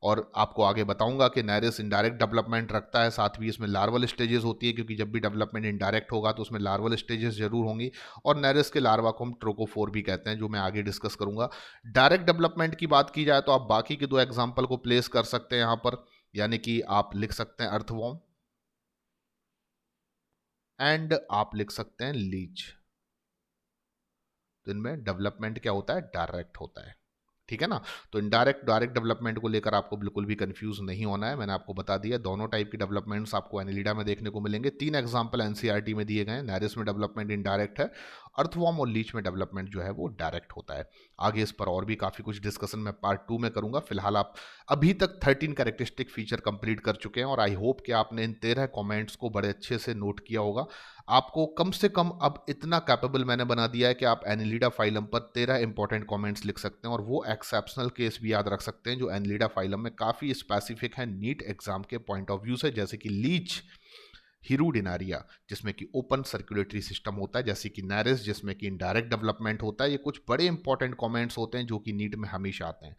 और आपको आगे बताऊंगा कि नेरिस इनडायरेक्ट डेवलपमेंट रखता है, साथ भी इसमें लार्वल स्टेजेस होती है, क्योंकि जब भी डेवलपमेंट इनडायरेक्ट होगा तो उसमें लार्वल स्टेजेस जरूर होंगी, और नेरिस के लार्वा को हम ट्रोकोफोर भी कहते हैं, जो मैं आगे डिस्कस करूंगा। डायरेक्ट डेवलपमेंट की बात की जाए तो आप बाकी के 2 एग्जाम्पल को प्लेस कर सकते हैं यहाँ पर, यानी कि आप लिख सकते हैं अर्थवॉर्म एंड आप लिख सकते हैं लीच। तो इनमें डेवलपमेंट क्या होता है, डायरेक्ट होता है। ठीक है ना? तो इनडायरेक्ट डायरेक्ट डेवलपमेंट को लेकर आपको बिल्कुल भी कंफ्यूज नहीं होना है, मैंने आपको बता दिया दोनों टाइप की डेवलपमेंट्स आपको एनिलिडा में देखने को मिलेंगे। 3 एग्जांपल एनसीईआरटी में दिए गए हैं, नेरिस में डेवलपमेंट इनडायरेक्ट है, अर्थवॉर्म और लीच में डेवलपमेंट जो है वो डायरेक्ट होता है। आगे इस पर और भी काफ़ी कुछ डिस्कशन मैं पार्ट 2 में करूंगा। फिलहाल आप अभी तक 13 कैरेक्टरिस्टिक फीचर कंप्लीट कर चुके हैं और आई होप कि आपने इन 13 कॉमेंट्स को बड़े अच्छे से नोट किया होगा। आपको कम से कम अब इतना कैपेबल मैंने बना दिया है कि आप एनिलिडा फाइलम पर 13 इंपॉर्टेंट कमेंट्स लिख सकते हैं, और वो एक्सेप्शनल केस भी याद रख सकते हैं जो एनिलिडा फाइलम में काफ़ी स्पेसिफिक है नीट एग्जाम के पॉइंट ऑफ व्यू से, जैसे कि लीच हिरुडिनारिया जिसमें कि ओपन सर्कुलेटरी सिस्टम होता है, जैसे कि नेरिस जिसमें कि इनडायरेक्ट डेवलपमेंट होता है। ये कुछ बड़े इंपॉर्टेंट कमेंट्स होते हैं जो कि नीट में हमेशा आते हैं।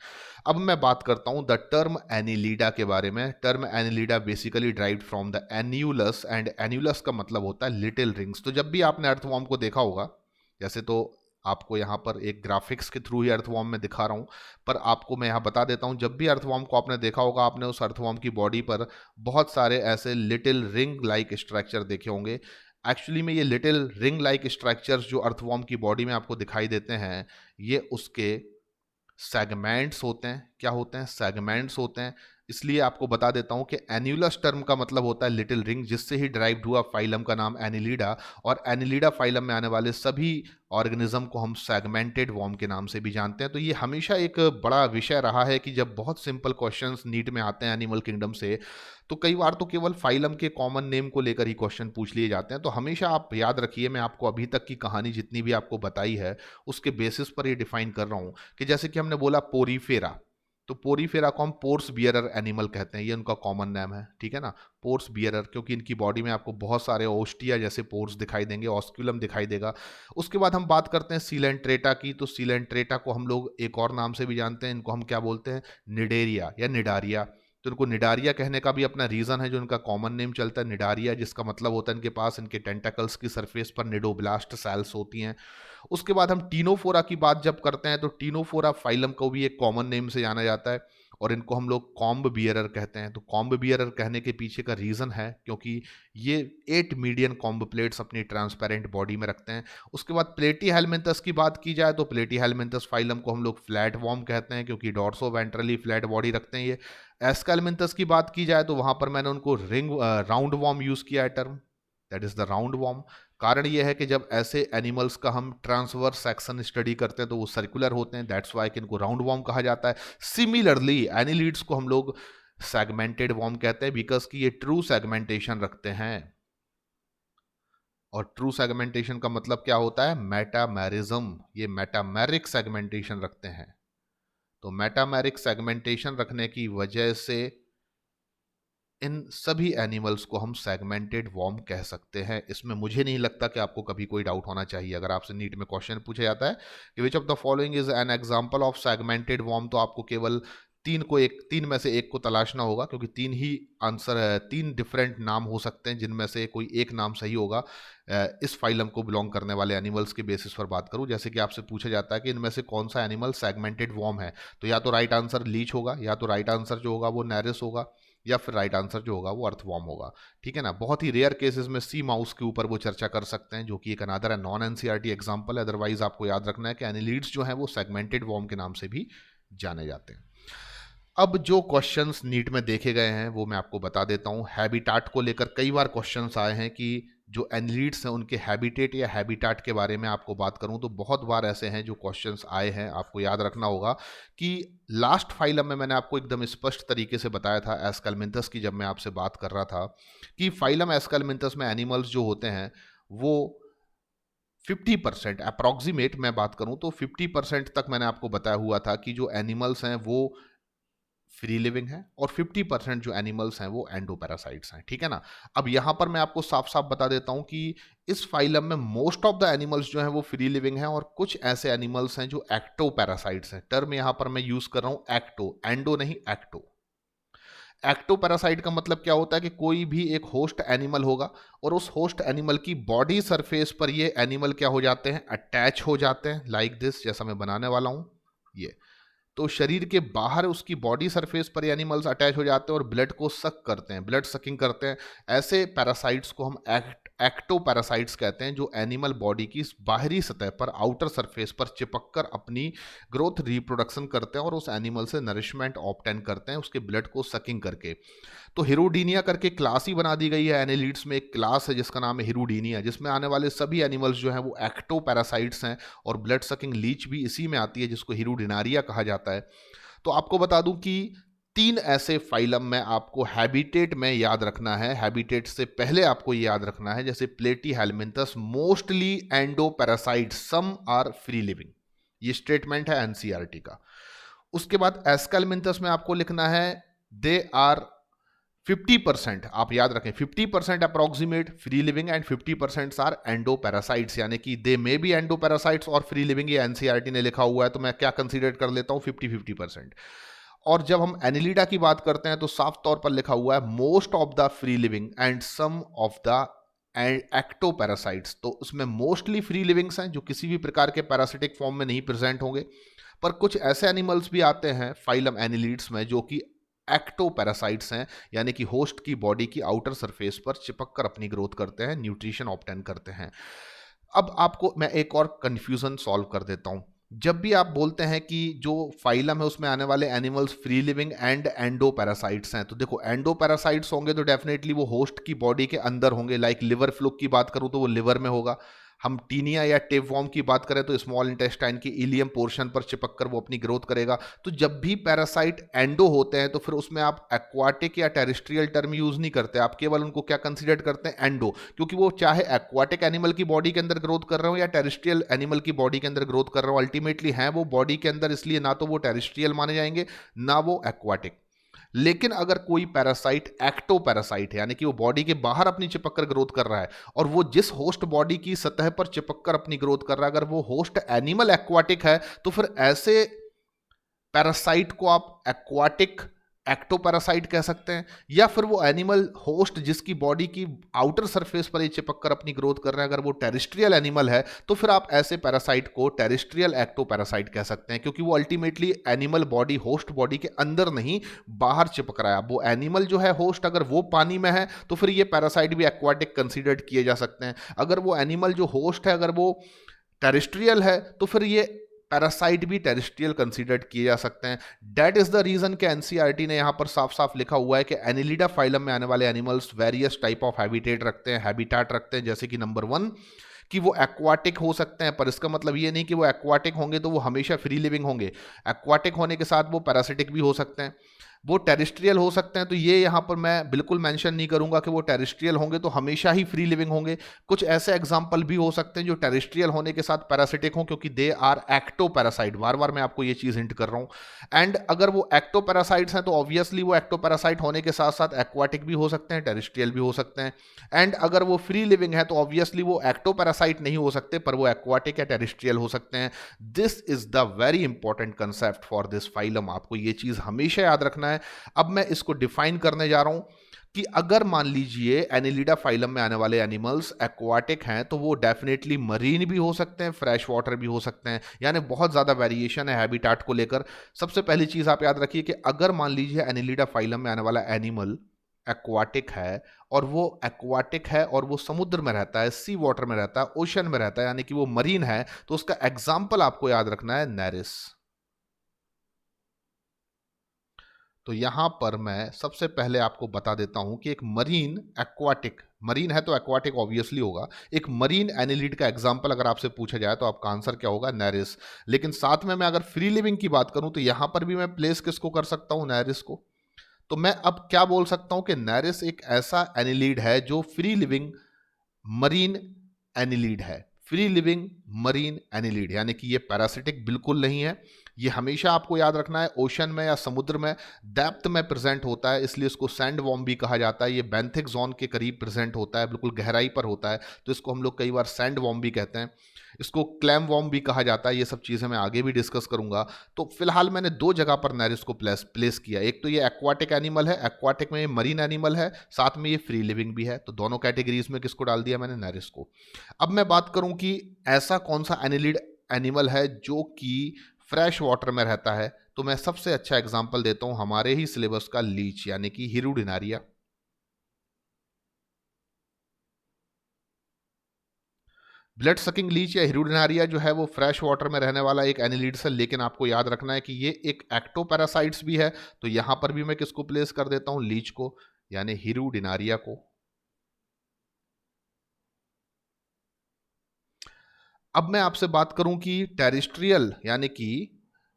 अब मैं बात करता हूं द टर्म एनिलिडा के बारे में। Term annelida basically derived from the annulus, and annulus का मतलब होता है लिटिल रिंग्स। तो जब भी आपने अर्थवॉर्म को देखा होगा, जैसे तो आपको यहाँ पर एक ग्राफिक्स के थ्रू ही अर्थवॉर्म में दिखा रहा हूँ, पर आपको मैं यहाँ बता देता हूँ, जब भी अर्थवॉर्म को आपने देखा होगा, आपने उस अर्थवॉर्म की बॉडी पर बहुत सारे ऐसे लिटिल रिंग लाइक स्ट्रक्चर देखे होंगे। एक्चुअली में ये लिटिल रिंग लाइक स्ट्रक्चर्स जो अर्थवॉर्म की बॉडी में आपको दिखाई देते हैं, ये उसके सेगमेंट्स होते हैं। क्या होते हैं? सेगमेंट्स होते हैं। इसलिए आपको बता देता हूं कि एन्युलस टर्म का मतलब होता है लिटिल रिंग, जिससे ही डिराइव्ड हुआ फाइलम का नाम एनिलिडा। और एनिलिडा फाइलम में आने वाले सभी ऑर्गेनिज्म को हम सेगमेंटेड वॉर्म के नाम से भी जानते हैं। तो ये हमेशा एक बड़ा विषय रहा है कि जब बहुत सिंपल क्वेश्चंस नीट में आते हैं एनिमल किंगडम से, तो कई बार तो केवल फाइलम के कॉमन नेम को लेकर ही क्वेश्चन पूछ लिए जाते हैं। तो हमेशा आप याद रखिए, मैं आपको अभी तक की कहानी जितनी भी आपको बताई है उसके बेसिस पर ये डिफाइन कर रहा हूं कि जैसे कि हमने बोला पोरीफेरा, तो पोरीफेरा को हम पोर्स बियरर एनिमल कहते हैं, ये उनका कॉमन नेम है, ठीक है ना, पोर्स बियरर, क्योंकि इनकी बॉडी में आपको बहुत सारे ओस्टिया जैसे पोर्स दिखाई देंगे, ऑस्क्यूलम दिखाई देगा। उसके बाद हम बात करते हैं सीलेंट्रेटा की, तो सीलेंट्रेटा को हम लोग एक और नाम से भी जानते हैं, इनको हम क्या बोलते हैं, निडेरिया या निडारिया। तो इनको निडारिया कहने का भी अपना रीजन है, जो इनका कॉमन नेम चलता है निडारिया, जिसका मतलब होता है इनके पास इनके टेंटाकल्स की सरफेस पर निडोब्लास्ट सेल्स होती हैं। उसके बाद हम टीनोफोरा की बात जब करते हैं तो टीनोफोरा फाइलम को भी एक कॉमन नेम से जाना जाता है, और इनको हम लोग कॉम्ब बियरर कहते हैं। तो कॉम्ब बियरर कहने के पीछे का रीजन है क्योंकि ये 8 मीडियन कॉम्ब प्लेट्स अपनी ट्रांसपेरेंट बॉडी में रखते हैं। उसके बाद प्लेटी हेलमिंथस की बात की जाए तो प्लेटी हेलमिंथस फाइलम को हम लोग फ्लैट वॉर्म कहते हैं, क्योंकि डॉर्सो वेंट्रली फ्लैट बॉडी रखते हैं ये। एस्केलमिंथस की बात की जाए तो वहां पर मैंने उनको राउंड वॉर्म यूज किया है term, that is the round warm. कारण यह है कि जब ऐसे एनिमल्स का हम ट्रांसवर्स सेक्शन स्टडी करते हैं तो वो सर्कुलर होते हैं, दैट्स वाई कि इनको राउंड वॉर्म कहा जाता है। सिमिलरली एनिलीड्स को हम लोग सेगमेंटेड वॉर्म कहते हैं, बिकॉज कि ये ट्रू सेगमेंटेशन रखते हैं। और ट्रू सेगमेंटेशन का मतलब क्या होता है, मेटामेरिज्म, ये मेटामेरिक सेगमेंटेशन रखते हैं। तो मेटामेरिक सेगमेंटेशन रखने की वजह से इन सभी एनिमल्स को हम सेगमेंटेड वॉर्म कह सकते हैं। इसमें मुझे नहीं लगता कि आपको कभी कोई डाउट होना चाहिए। अगर आपसे नीट में क्वेश्चन पूछा जाता है कि which of the following is an example of segmented worm, तो आपको केवल तीन में से एक को तलाशना होगा, क्योंकि तीन ही आंसर है, तीन डिफरेंट नाम हो सकते हैं जिनमें से कोई एक नाम सही होगा। इस फाइलम को बिलोंग करने वाले एनिमल्स के बेसिस पर बात करूं, जैसे कि आपसे पूछा जाता है कि इनमें से कौन सा एनिमल सेगमेंटेड वॉर्म है, तो या तो राइट आंसर लीच होगा, या तो राइट आंसर जो होगा वो नेरिस होगा, या फिर राइट आंसर जो होगा वो अर्थवॉर्म होगा। ठीक है ना। बहुत ही रेयर केसेस में सी माउस के ऊपर वो चर्चा कर सकते हैं, जो कि एक अनादर है, नॉन एनसीईआरटी एग्जांपल है। अदरवाइज आपको याद रखना है कि एनिलीड्स जो हैं वो सेगमेंटेड वॉर्म के नाम से भी जाने जाते हैं। अब जो क्वेश्चंस नीट में देखे गए हैं वो मैं आपको बता देता हूं। हैबिटाट को लेकर कई बार क्वेश्चंस आए हैं कि जो एनिलीड्स हैं उनके हैबिटेट या हैबिटाट के बारे में आपको बात करूं तो बहुत बार ऐसे हैं जो क्वेश्चंस आए हैं। आपको याद रखना होगा कि लास्ट फाइलम में मैंने आपको एकदम स्पष्ट तरीके से बताया था एस्केलमिंथस की, जब मैं आपसे बात कर रहा था कि फाइलम एस्केलमिंथस में एनिमल्स जो होते हैं वो 50% अप्रॉक्सीमेट मैं बात करूं तो 50% तक मैंने आपको बताया हुआ था कि जो एनिमल्स हैं वो फ्री लिविंग है, और 50% जो एनिमल्स हैं वो एंडोपैरासाइट्स हैं। ठीक है ना। अब यहां पर मैं आपको साफ साफ बता देता हूं कि इस फाइलम में मोस्ट ऑफ द एनिमल्स जो हैं वो फ्री लिविंग हैं, और कुछ ऐसे एनिमल्स हैं जो एक्टोपैरासाइट्स हैं। टर्म यहां पर मैं यूज कर रहा हूं एक्टो, एंडो नहीं, एक्टो। एक्टोपैरासाइट का मतलब क्या होता है कि कोई भी एक होस्ट एनिमल होगा और उस होस्ट एनिमल की बॉडी सरफेस पर ये एनिमल क्या हो जाते हैं, अटैच हो जाते हैं, लाइक दिस, जैसा मैं बनाने वाला हूं ये। तो शरीर के बाहर उसकी बॉडी सरफेस पर एनिमल्स अटैच हो जाते हैं और ब्लड को सक करते हैं, ब्लड सकिंग करते हैं। ऐसे पैरासाइट्स को हम एक्टो पैरासाइट्स कहते हैं, जो एनिमल बॉडी की बाहरी सतह पर, आउटर सरफेस पर चिपक कर अपनी ग्रोथ रिप्रोडक्शन करते हैं और उस एनिमल से नरिशमेंट ऑब्टेन करते हैं, उसके ब्लड को सकिंग करके। तो हिरोडीनिया करके क्लास ही बना दी गई है एनिलीड्स में, एक क्लास है जिसका नाम है हिरोडीनिया, जिसमें आने वाले सभी एनिमल्स जो हैं वो एक्टो पैरासाइट्स हैं, और ब्लड सकिंग लीच भी इसी में आती है, जिसको हिरोडिनारिया कहा जाता है। तो आपको बता दूं कि 3 ऐसे फाइलम में आपको हैबिटेट में याद रखना है। हैबिटेट से पहले आपको ये याद रखना है, जैसे Platyhelminthes mostly endoparasite, some are free living, ये स्टेटमेंट है एनसीईआरटी का। उसके बाद एस्केलमिंथस में आपको लिखना है दे आर 50%, आप याद रखें 50% approximate free living and 50% are endoparasites, यानी कि they may be endoparasites और फ्री लिविंग, ये एनसीईआरटी ने लिखा हुआ है, तो मैं क्या कंसीडर कर लेता हूं, 50-50%। और जब हम एनिलिडा की बात करते हैं तो साफ तौर पर लिखा हुआ है most of the free living and some of the ectoparasites. तो उसमें मोस्टली फ्री लिविंग्स हैं जो किसी भी प्रकार के पैरासिटिक फॉर्म में नहीं प्रेजेंट होंगे, पर कुछ ऐसे एनिमल्स भी आते हैं फाइलम एनिलीड्स में जो कि एक्टो पैरासाइट्स हैं, यानी कि होस्ट की बॉडी की आउटर सरफेस पर चिपक कर अपनी ग्रोथ करते हैं, न्यूट्रिशन ऑब्टेन करते हैं। अब आपको मैं एक और कंफ्यूजन सॉल्व कर देता हूं। जब भी आप बोलते हैं कि जो फाइलम है उसमें आने वाले animals free living and endo parasites हैं, तो देखो एंडो पैरासाइट्स होंगे तो डेफिनेटली वो होस्ट की बॉडी के अंदर होंगे। लाइक लिवर फ्लूक की बात करूं तो वो लिवर में होगा। हम टीनिया या टेपवॉर्म की बात करें तो स्मॉल इंटेस्टाइन की इलियम पोर्शन पर चिपक कर वो अपनी ग्रोथ करेगा। तो जब भी पैरासाइट एंडो होते हैं तो फिर उसमें आप एक्वाटिक या टेरिस्ट्रियल टर्म यूज नहीं करते, आप केवल उनको क्या कंसीडर करते हैं, एंडो। क्योंकि वो चाहे एक्वाटिक एनिमल की बॉडी के अंदर ग्रोथ कर रहे हो या टेरिस्ट्रियल एनिमल की बॉडी के अंदर ग्रोथ कर रहे हो, अल्टीमेटली हैं वो बॉडी के अंदर, इसलिए ना तो वो टेरिस्ट्रियल माने जाएंगे ना वो एक्वाटिक। लेकिन अगर कोई पैरासाइट एक्टो पैरासाइट है, यानी कि वो बॉडी के बाहर अपनी चिपक कर ग्रोथ कर रहा है और वो जिस होस्ट बॉडी की सतह पर चिपक कर अपनी ग्रोथ कर रहा है, अगर वो होस्ट एनिमल एक्वाटिक है तो फिर ऐसे पैरासाइट को आप एक्वाटिक एक्टोपैरासाइट कह सकते हैं। या फिर वो एनिमल होस्ट जिसकी बॉडी की आउटर सरफेस पर ही चिपक कर अपनी ग्रोथ कर रहे हैं, अगर वो टेरिस्ट्रियल एनिमल है तो फिर आप ऐसे पैरासाइट को टेरिस्ट्रियल एक्टोपैरासाइट कह सकते हैं, क्योंकि वो ultimately animal body host body के अंदर नहीं बाहर चिपक रहा है। वो एनिमल जो है होस्ट अगर वो पानी में है तो फिर ये पैरासाइट भी एक्वाटिक कंसिडर्ड किए जा सकते हैं। अगर वो एनिमल जो होस्ट है अगर वो टेरिस्ट्रियल है तो फिर ये पैरासाइट भी टेरिस्ट्रियल कंसीडर्ड किए जा सकते हैं। दैट इज द रीजन कि एनसीईआरटी ने यहां पर साफ साफ लिखा हुआ है कि एनिलिडा फाइलम में आने वाले animals various type of habitat रखते हैं, हैबिटेट रखते हैं। जैसे कि नंबर 1 कि वो एक्वाटिक हो सकते हैं, पर इसका मतलब ये नहीं कि वो एक्वाटिक होंगे तो वो हमेशा फ्री लिविंग होंगे। एक्वाटिक होने के साथ वो पैरासिटिक भी हो सकते हैं। वो टेरिस्ट्रियल हो सकते हैं, तो ये यहाँ पर मैं बिल्कुल मेंशन नहीं करूंगा कि वो टेरिस्ट्रियल होंगे तो हमेशा ही फ्री लिविंग होंगे। कुछ ऐसे एग्जांपल भी हो सकते हैं जो टेरिस्ट्रियल होने के साथ पैरासिटिक हों, क्योंकि दे आर एक्टो पैरासाइट। बार बार मैं आपको ये चीज़ हिंट कर रहा हूँ। एंड अगर वो एक्टो पैरासाइट्स हैं तो ऑब्वियसली वो एक्टो पैरासाइट होने के साथ साथ एक्वाटिक भी हो सकते हैं, टेरिस्ट्रियल भी हो सकते हैं। एंड अगर वो फ्री लिविंग है तो ऑब्वियसली वो एक्टो पैरासाइट नहीं हो सकते, पर वो एक्वाटिक या टेरिस्ट्रियल हो सकते हैं। This is the very important concept for this phylum. आपको ये चीज़ हमेशा याद रखना है। अब मैं इसको डिफाइन करने जा रहा हूं कि अगर मान लीजिए एनिलिडा फाइलम में आने वाले एनिमल्स एक्वाटिक हैं तो वो डेफिनेटली मरीन भी हो सकते हैं, फ्रेश वाटर भी हो सकते हैं, यानी बहुत ज़्यादा वेरिएशन है हैबिटेट को लेकर। सबसे पहली चीज़ आप याद रखिए कि अगर मान लीजिए एनिलिडा फाइलम में आने वाला एनिमल एक्वाटिक है और वो एक्वाटिक है और वो समुद्र में रहता है, सी वाटर में रहता है, ओशन में रहता है, यानी कि वो मरीन है, तो उसका एग्जाम्पल आपको याद रखना है नेरिस। तो यहां पर मैं सबसे पहले आपको बता देता हूं कि एक मरीन एक्वाटिक, मरीन है तो एक्वाटिक ऑब्वियसली होगा, एक मरीन एनिलिड का एग्जांपल अगर आपसे पूछा जाए तो आपका आंसर क्या होगा, नेरिस। लेकिन साथ में मैं अगर फ्री लिविंग की बात करूं तो यहां पर भी मैं प्लेस किसको कर सकता हूं, नेरिस को। तो मैं अब क्या बोल सकता हूं कि नेरिस एक ऐसा एनिलिड है जो फ्री लिविंग मरीन एनिलीड है। फ्री लिविंग मरीन एनिलीड, यानी कि ये पैरासिटिक बिल्कुल नहीं है। ये हमेशा आपको याद रखना है ओशन में या समुद्र में डेप्थ में प्रेजेंट होता है, इसलिए इसको सैंड वॉर्म भी कहा जाता है। ये बेंथिक जोन के करीब प्रेजेंट होता है, बिल्कुल गहराई पर होता है, तो इसको हम लोग कई बार सैंड वॉर्म भी कहते हैं। इसको क्लैम वॉर्म भी कहा जाता है। ये सब चीज़ें मैं आगे भी डिस्कस करूंगा। तो फिलहाल मैंने दो जगह पर नेरिस को प्लेस किया। एक तो ये एक्वाटिक एनिमल है, एक्वाटिक में ये मरीन एनिमल है, साथ में ये फ्री लिविंग भी है। तो दोनों कैटेगरीज में किसको डाल दिया मैंने, नेरिस को। अब मैं बात करूं कि ऐसा कौन सा एनिलिड एनिमल है जो कि फ्रेश वाटर में रहता है, तो मैं सबसे अच्छा एग्जांपल देता हूं हमारे ही सिलेबस का लीच, यानी कि हिरुडिनारिया। ब्लड सकिंग लीच या हिरुडिनारिया जो है वो फ्रेश वाटर में रहने वाला एक एनिलिड्स है, लेकिन आपको याद रखना है कि ये एक एक्टोपैरासाइट्स भी है। तो यहां पर भी मैं किसको प्लेस कर देता हूं, लीच को, यानी हिरुडिनारिया को। अब मैं आपसे बात करूं कि टेरिस्ट्रियल यानी कि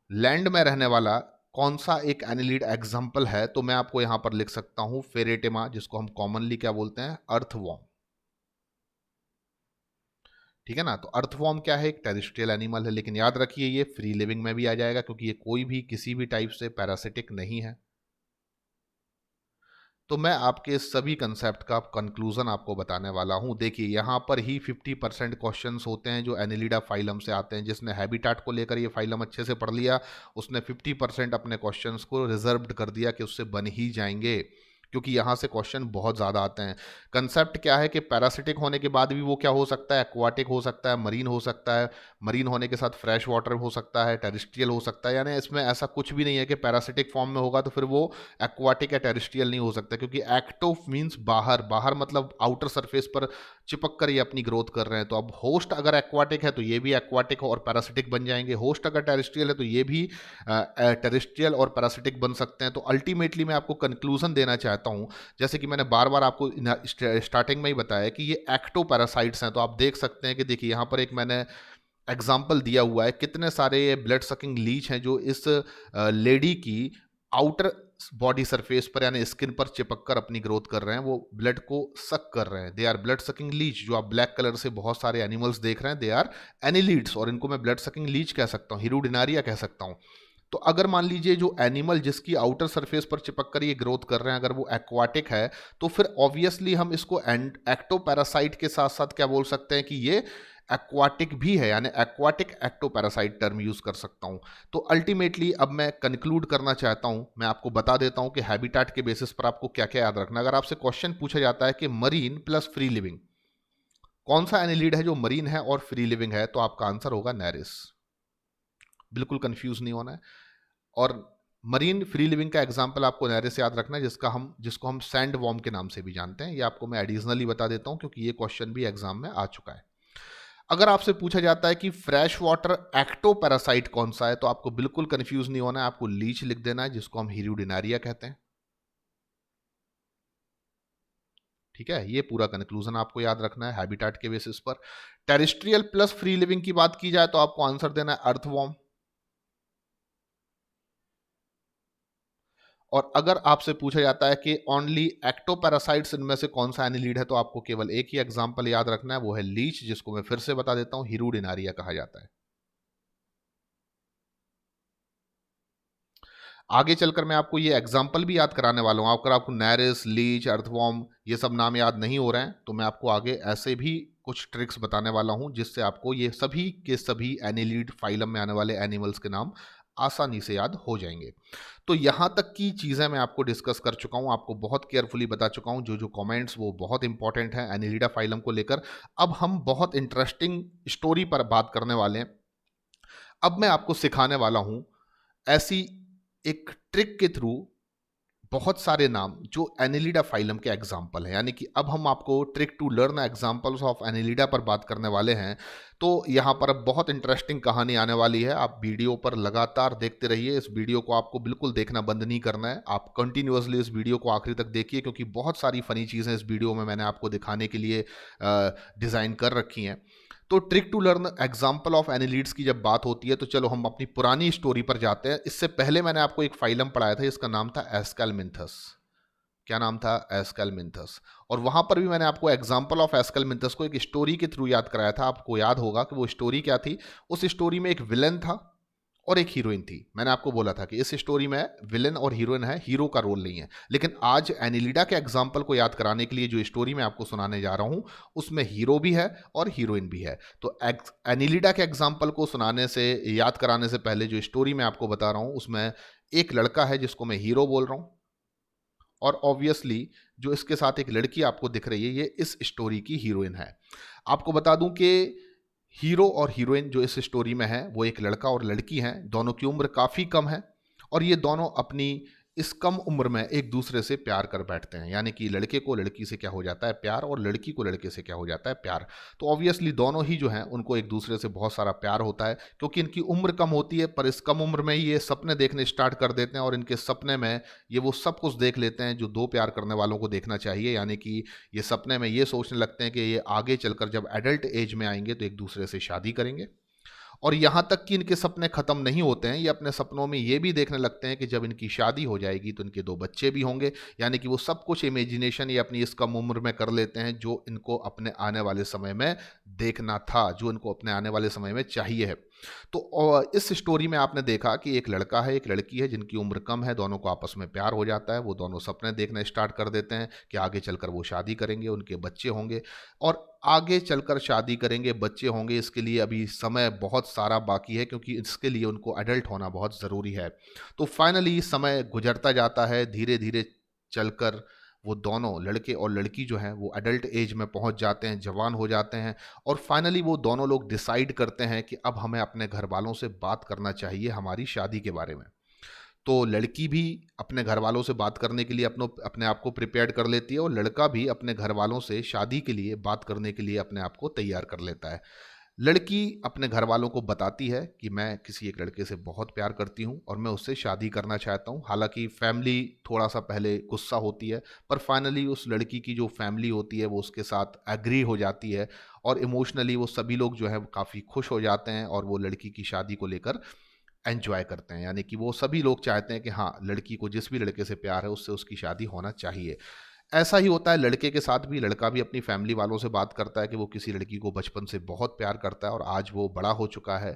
लैंड में रहने वाला कौन सा एक एनिलिड एग्जाम्पल है, तो मैं आपको यहां पर लिख सकता हूं फेरेटेमा, जिसको हम कॉमनली क्या बोलते हैं, अर्थवॉर्म। ठीक है ना। तो अर्थवॉर्म क्या है, एक टेरिस्ट्रियल एनिमल है, लेकिन याद रखिए ये फ्री लिविंग में भी आ जाएगा क्योंकि ये कोई भी किसी भी टाइप से पैरासिटिक नहीं है। तो मैं आपके सभी कंसेप्ट का कंक्लूजन आपको बताने वाला हूं। देखिए यहां पर ही 50% क्वेश्चंस होते हैं जो एनिलिडा फाइलम से आते हैं। जिसने हैबिटेट को लेकर ये फाइलम अच्छे से पढ़ लिया उसने 50% अपने क्वेश्चंस को रिजर्व्ड कर दिया कि उससे बन ही जाएंगे। क्योंकि यहाँ से क्वेश्चन बहुत ज़्यादा आते हैं। कंसेप्ट क्या है कि पैरासिटिक होने के बाद भी वो क्या हो सकता है, एक्वाटिक हो सकता है, मरीन हो सकता है, मरीन होने के साथ फ्रेश वाटर हो सकता है, टेरेस्ट्रियल हो सकता है। यानी इसमें ऐसा कुछ भी नहीं है कि पैरासिटिक फॉर्म में होगा तो फिर वो एक्वाटिक या टेरेस्ट्रियल नहीं हो सकता, क्योंकि एक्टो मीन्स बाहर, बाहर मतलब आउटर सरफेस पर चिपक कर ये अपनी ग्रोथ कर रहे हैं। तो अब होस्ट अगर एक्वाटिक है तो ये भी एक्वाटिक और पैरासिटिक बन जाएंगे, होस्ट अगर टेरेस्ट्रियल है तो ये भी टेरेस्ट्रियल और पैरासिटिक बन सकते हैं। तो अल्टीमेटली मैं आपको कंक्लूजन देना चाहता हूं, जैसे कि मैंने बार बार आपको स्टार्टिंग में ही बताया कि ये एक्टो पैरासाइट्स हैं। तो आप देख सकते हैं कि देखिए यहाँ पर एक मैंने एग्जाम्पल दिया हुआ है, कितने सारे ब्लड सकिंग लीच हैं जो इस लेडी की आउटर बॉडी सरफेस पर यानी स्किन पर चिपक कर अपनी ग्रोथ कर रहे हैं, वो ब्लड को सक कर रहे हैं। They are blood sucking leech. जो आप ब्लैक कलर से बहुत सारे एनिमल्स देख रहे हैं, दे आर एनिलीड्स, और इनको मैं ब्लड सकिंग लीच कह सकता हूँ, हिरुडिनारिया कह सकता हूँ। तो अगर मान लीजिए जो एनिमल जिसकी आउटर सरफेस पर चिपक कर ये ग्रोथ कर रहे हैं, अगर वो एक्वाटिक है, तो फिर ऑब्वियसली हम इसको एक्टोपैरासाइट के साथ साथ क्या बोल सकते हैं कि ये एक्वाटिक भी है, यानी एक्वाटिक एक्टोपैरासाइट टर्म यूज कर सकता हूं। तो अल्टीमेटली अब मैं कंक्लूड करना चाहता हूं, मैं आपको बता देता हूं कि हैबिटेट के बेसिस पर आपको क्या क्या याद रखना। अगर आपसे क्वेश्चन पूछा जाता है कि मरीन प्लस फ्री लिविंग, कौन सा एनिलीड है जो मरीन है और फ्री लिविंग है, तो आपका आंसर होगा नेरिस। बिल्कुल कंफ्यूज नहीं होना है। और मरीन फ्री लिविंग का एग्जांपल आपको नेरिस याद रखना है, जिसको हम सैंड वॉर्म के नाम से भी जानते हैं। ये आपको मैं एडिशनली बता देता हूं क्योंकि ये क्वेश्चन भी एग्जाम में आ चुका है। अगर आपसे पूछा जाता है कि फ्रेश वाटर एक्टो पैरासाइट कौन सा है, तो आपको बिल्कुल कंफ्यूज नहीं होना है, आपको लीच लिख देना है, जिसको हम हिरुडिनारिया कहते हैं। ठीक है, ये पूरा कंक्लूजन आपको याद रखना है हैबिटेट के बेसिस पर। टेरेस्ट्रियल प्लस फ्री लिविंग की बात की जाए तो आपको आंसर देना है अर्थवॉर्म। और अगर आपसे पूछा जाता है कि ओनली एक्टोपैरासाइट्स इनमें से कौन सा एनिलीड है, तो आपको केवल एक ही एग्जांपल याद रखना है, वो है लीच, जिसको मैं फिर से बता देता हूं, हिरुडिनारिया कहा जाता है। आगे चलकर मैं आपको ये एग्जाम्पल भी याद कराने वाला हूँ। अगर आपको नेरिस, लीच, अर्थवॉर्म ये सब नाम याद नहीं हो रहे हैं, तो मैं आपको आगे ऐसे भी कुछ ट्रिक्स बताने वाला हूँ जिससे आपको ये सभी के सभी एनिलीड फाइलम में आने वाले एनिमल्स के नाम आसानी से याद हो जाएंगे। तो यहाँ तक की चीज़ें मैं आपको डिस्कस कर चुका हूँ, आपको बहुत केयरफुली बता चुका हूँ। जो जो कमेंट्स वो बहुत इंपॉर्टेंट हैं एनिलिडा फाइलम को लेकर। अब हम बहुत इंटरेस्टिंग स्टोरी पर बात करने वाले हैं। अब मैं आपको सिखाने वाला हूँ ऐसी एक ट्रिक के थ्रू बहुत सारे नाम जो एनिलिडा फाइलम के एग्जाम्पल हैं। यानी कि अब हम आपको trick to learn examples of Annelida पर बात करने वाले हैं। तो यहाँ पर अब बहुत इंटरेस्टिंग कहानी आने वाली है। आप वीडियो पर लगातार देखते रहिए। इस वीडियो को आपको बिल्कुल देखना बंद नहीं करना है, आप कंटिन्यूअसली इस वीडियो को आखिरी तक देखिए, क्योंकि बहुत सारी फनी चीज़ें इस वीडियो में मैंने आपको दिखाने के लिए डिज़ाइन कर रखी हैं। तो trick to learn example of annelids की जब बात होती है, तो चलो हम अपनी पुरानी स्टोरी पर जाते हैं। इससे पहले मैंने आपको एक फाइलम पढ़ाया था, इसका नाम था एस्केलमिंथस। क्या नाम था? एस्केलमिंथस। और वहां पर भी मैंने आपको एग्जाम्पल ऑफ एस्केलमिंथस को एक स्टोरी के थ्रू याद कराया था। आपको याद होगा कि वो स्टोरी क्या थी। उस स्टोरी में एक विलन था और एक हीरोइन थी। मैंने आपको बोला था कि इस स्टोरी में विलेन और हीरोइन है, हीरो का रोल नहीं है। लेकिन आज एनिलिडा के एग्जाम्पल को याद कराने के लिए जो स्टोरी मैं आपको सुनाने जा रहा हूं, उसमें हीरो भी है और हीरोइन भी है। तो एनिलिडा के एग्जाम्पल को सुनाने से, याद कराने से पहले जो स्टोरी मैं आपको बता रहा हूं, उसमें एक लड़का है जिसको मैं हीरो बोल रहा हूं, और ऑब्वियसली जो इसके साथ एक लड़की आपको दिख रही है, ये इस स्टोरी की हीरोइन है। आपको बता दूं कि हीरो और हीरोइन जो इस स्टोरी में है, वो एक लड़का और लड़की हैं। दोनों की उम्र काफ़ी कम है और ये दोनों अपनी इस कम उम्र में एक दूसरे से प्यार कर बैठते हैं। यानी कि लड़के को लड़की से क्या हो जाता है? प्यार। और लड़की को लड़के से क्या हो जाता है? प्यार। तो ऑब्वियसली दोनों ही जो हैं उनको एक दूसरे से बहुत सारा प्यार होता है, क्योंकि इनकी उम्र कम होती है, पर इस कम उम्र में ही ये सपने देखने स्टार्ट कर देते हैं, और इनके सपने में ये वो सब कुछ देख लेते हैं जो दो प्यार करने वालों को देखना चाहिए। यानी कि ये सपने में ये सोचने लगते हैं कि ये आगे चलकर जब एडल्ट एज में आएंगे तो एक दूसरे से शादी करेंगे। और यहाँ तक कि इनके सपने खत्म नहीं होते हैं, ये अपने सपनों में ये भी देखने लगते हैं कि जब इनकी शादी हो जाएगी तो इनके दो बच्चे भी होंगे। यानी कि वो सब कुछ इमेजिनेशन ये अपनी इस कम उम्र में कर लेते हैं, जो इनको अपने आने वाले समय में देखना था, जो इनको अपने आने वाले समय में चाहिए है। तो इस स्टोरी में आपने देखा कि एक लड़का है, एक लड़की है, जिनकी उम्र कम है, दोनों को आपस में प्यार हो जाता है। वो दोनों सपने देखना स्टार्ट कर देते हैं कि आगे चलकर वो शादी करेंगे, उनके बच्चे होंगे, और आगे चलकर शादी करेंगे, बच्चे होंगे, इसके लिए अभी समय बहुत सारा बाकी है, क्योंकि इसके लिए उनको एडल्ट होना बहुत ज़रूरी है। तो फाइनली समय गुजरता जाता है, धीरे धीरे चलकर वो दोनों लड़के और लड़की जो हैं वो एडल्ट एज में पहुंच जाते हैं, जवान हो जाते हैं, और फाइनली वो दोनों लोग डिसाइड करते हैं कि अब हमें अपने घर वालों से बात करना चाहिए हमारी शादी के बारे में। तो लड़की भी अपने घर वालों से बात करने के लिए अपने आप को प्रिपेयर्ड कर लेती है, और लड़का भी अपने घर वालों से शादी के लिए बात करने के लिए अपने आप को तैयार कर लेता है। लड़की अपने घर वालों को बताती है कि मैं किसी एक लड़के से बहुत प्यार करती हूँ और मैं उससे शादी करना चाहता हूँ। हालांकि फैमिली थोड़ा सा पहले गुस्सा होती है, पर फाइनली उस लड़की की जो फैमिली होती है वो उसके साथ एग्री हो जाती है, और इमोशनली वो सभी लोग जो है काफ़ी खुश हो जाते हैं और वो लड़की की शादी को लेकर एंजॉय करते हैं। यानी कि वो सभी लोग चाहते हैं कि हाँ, लड़की को जिस भी लड़के से प्यार है उससे उसकी शादी होना चाहिए। ऐसा ही होता है लड़के के साथ भी। लड़का भी अपनी फैमिली वालों से बात करता है कि वो किसी लड़की को बचपन से बहुत प्यार करता है और आज वो बड़ा हो चुका है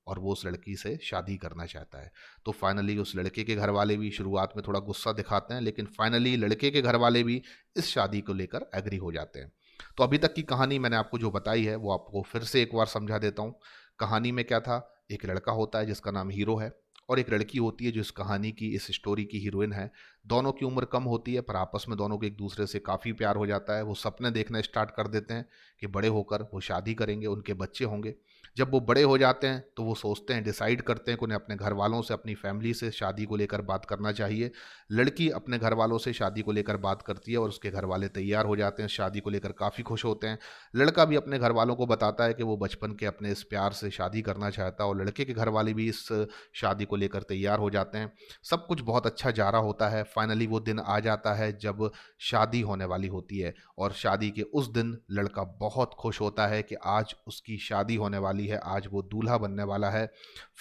और वो उस लड़की से शादी करना चाहता है। तो फाइनली उस लड़के के घर वाले भी शुरुआत में थोड़ा गुस्सा दिखाते हैं, लेकिन फाइनली लड़के के घर वाले भी इस शादी को लेकर एग्री हो जाते हैं। तो अभी तक की कहानी मैंने आपको जो बताई है वो आपको फिर से एक बार समझा देता हूँ। कहानी में क्या था, एक लड़का होता है जिसका नाम हीरो है, और एक लड़की होती है जो इस कहानी की, इस स्टोरी की हीरोइन है। दोनों की उम्र कम होती है, पर आपस में दोनों को एक दूसरे से काफ़ी प्यार हो जाता है। वो सपने देखना स्टार्ट कर देते हैं कि बड़े होकर वो शादी करेंगे, उनके बच्चे होंगे। जब वो बड़े हो जाते हैं तो वो सोचते हैं, डिसाइड करते हैं कि उन्हें अपने घर वालों से, अपनी फैमिली से शादी को लेकर बात करना चाहिए। लड़की अपने घर वालों से शादी को लेकर बात करती है और उसके घर वाले तैयार हो जाते हैं, शादी को लेकर काफ़ी खुश होते हैं। लड़का भी अपने घर वालों को बताता है कि वो बचपन के अपने इस प्यार से शादी करना चाहता है, और लड़के के घर वाले भी इस शादी को लेकर तैयार हो जाते हैं। सब कुछ बहुत अच्छा जा रहा होता है। फाइनली वो दिन आ जाता है जब शादी होने वाली होती है, और शादी के उस दिन लड़का बहुत खुश होता है कि आज उसकी शादी होने वाली है, आज वो दूल्हा बनने वाला है।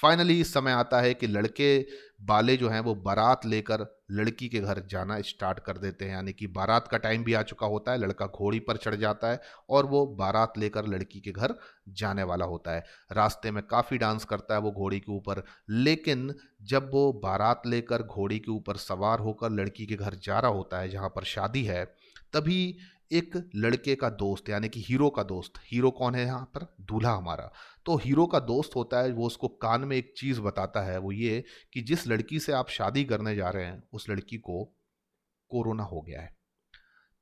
फाइनली इस समय आता है कि लड़के वाले जो हैं वो बारात लेकर लड़की के घर जाना स्टार्ट कर देते हैं। यानी कि बारात का टाइम भी आ चुका होता है, लड़का घोड़ी पर चढ़ जाता है और वो बारात लेकर लड़की के घर जाने वाला होता है। रास्ते में काफ़ी डांस करता है वो घोड़ी के ऊपर, लेकिन जब वो बारात लेकर घोड़ी के ऊपर सवार होकर लड़की के घर जा रहा होता है जहाँ पर शादी है, तभी एक लड़के का दोस्त, यानी कि हीरो का दोस्त, हीरो कौन है यहाँ पर, दूल्हा हमारा, तो हीरो का दोस्त होता है, वो उसको कान में एक चीज़ बताता है, वो ये कि जिस लड़की से आप शादी करने जा रहे हैं उस लड़की को कोरोना हो गया है।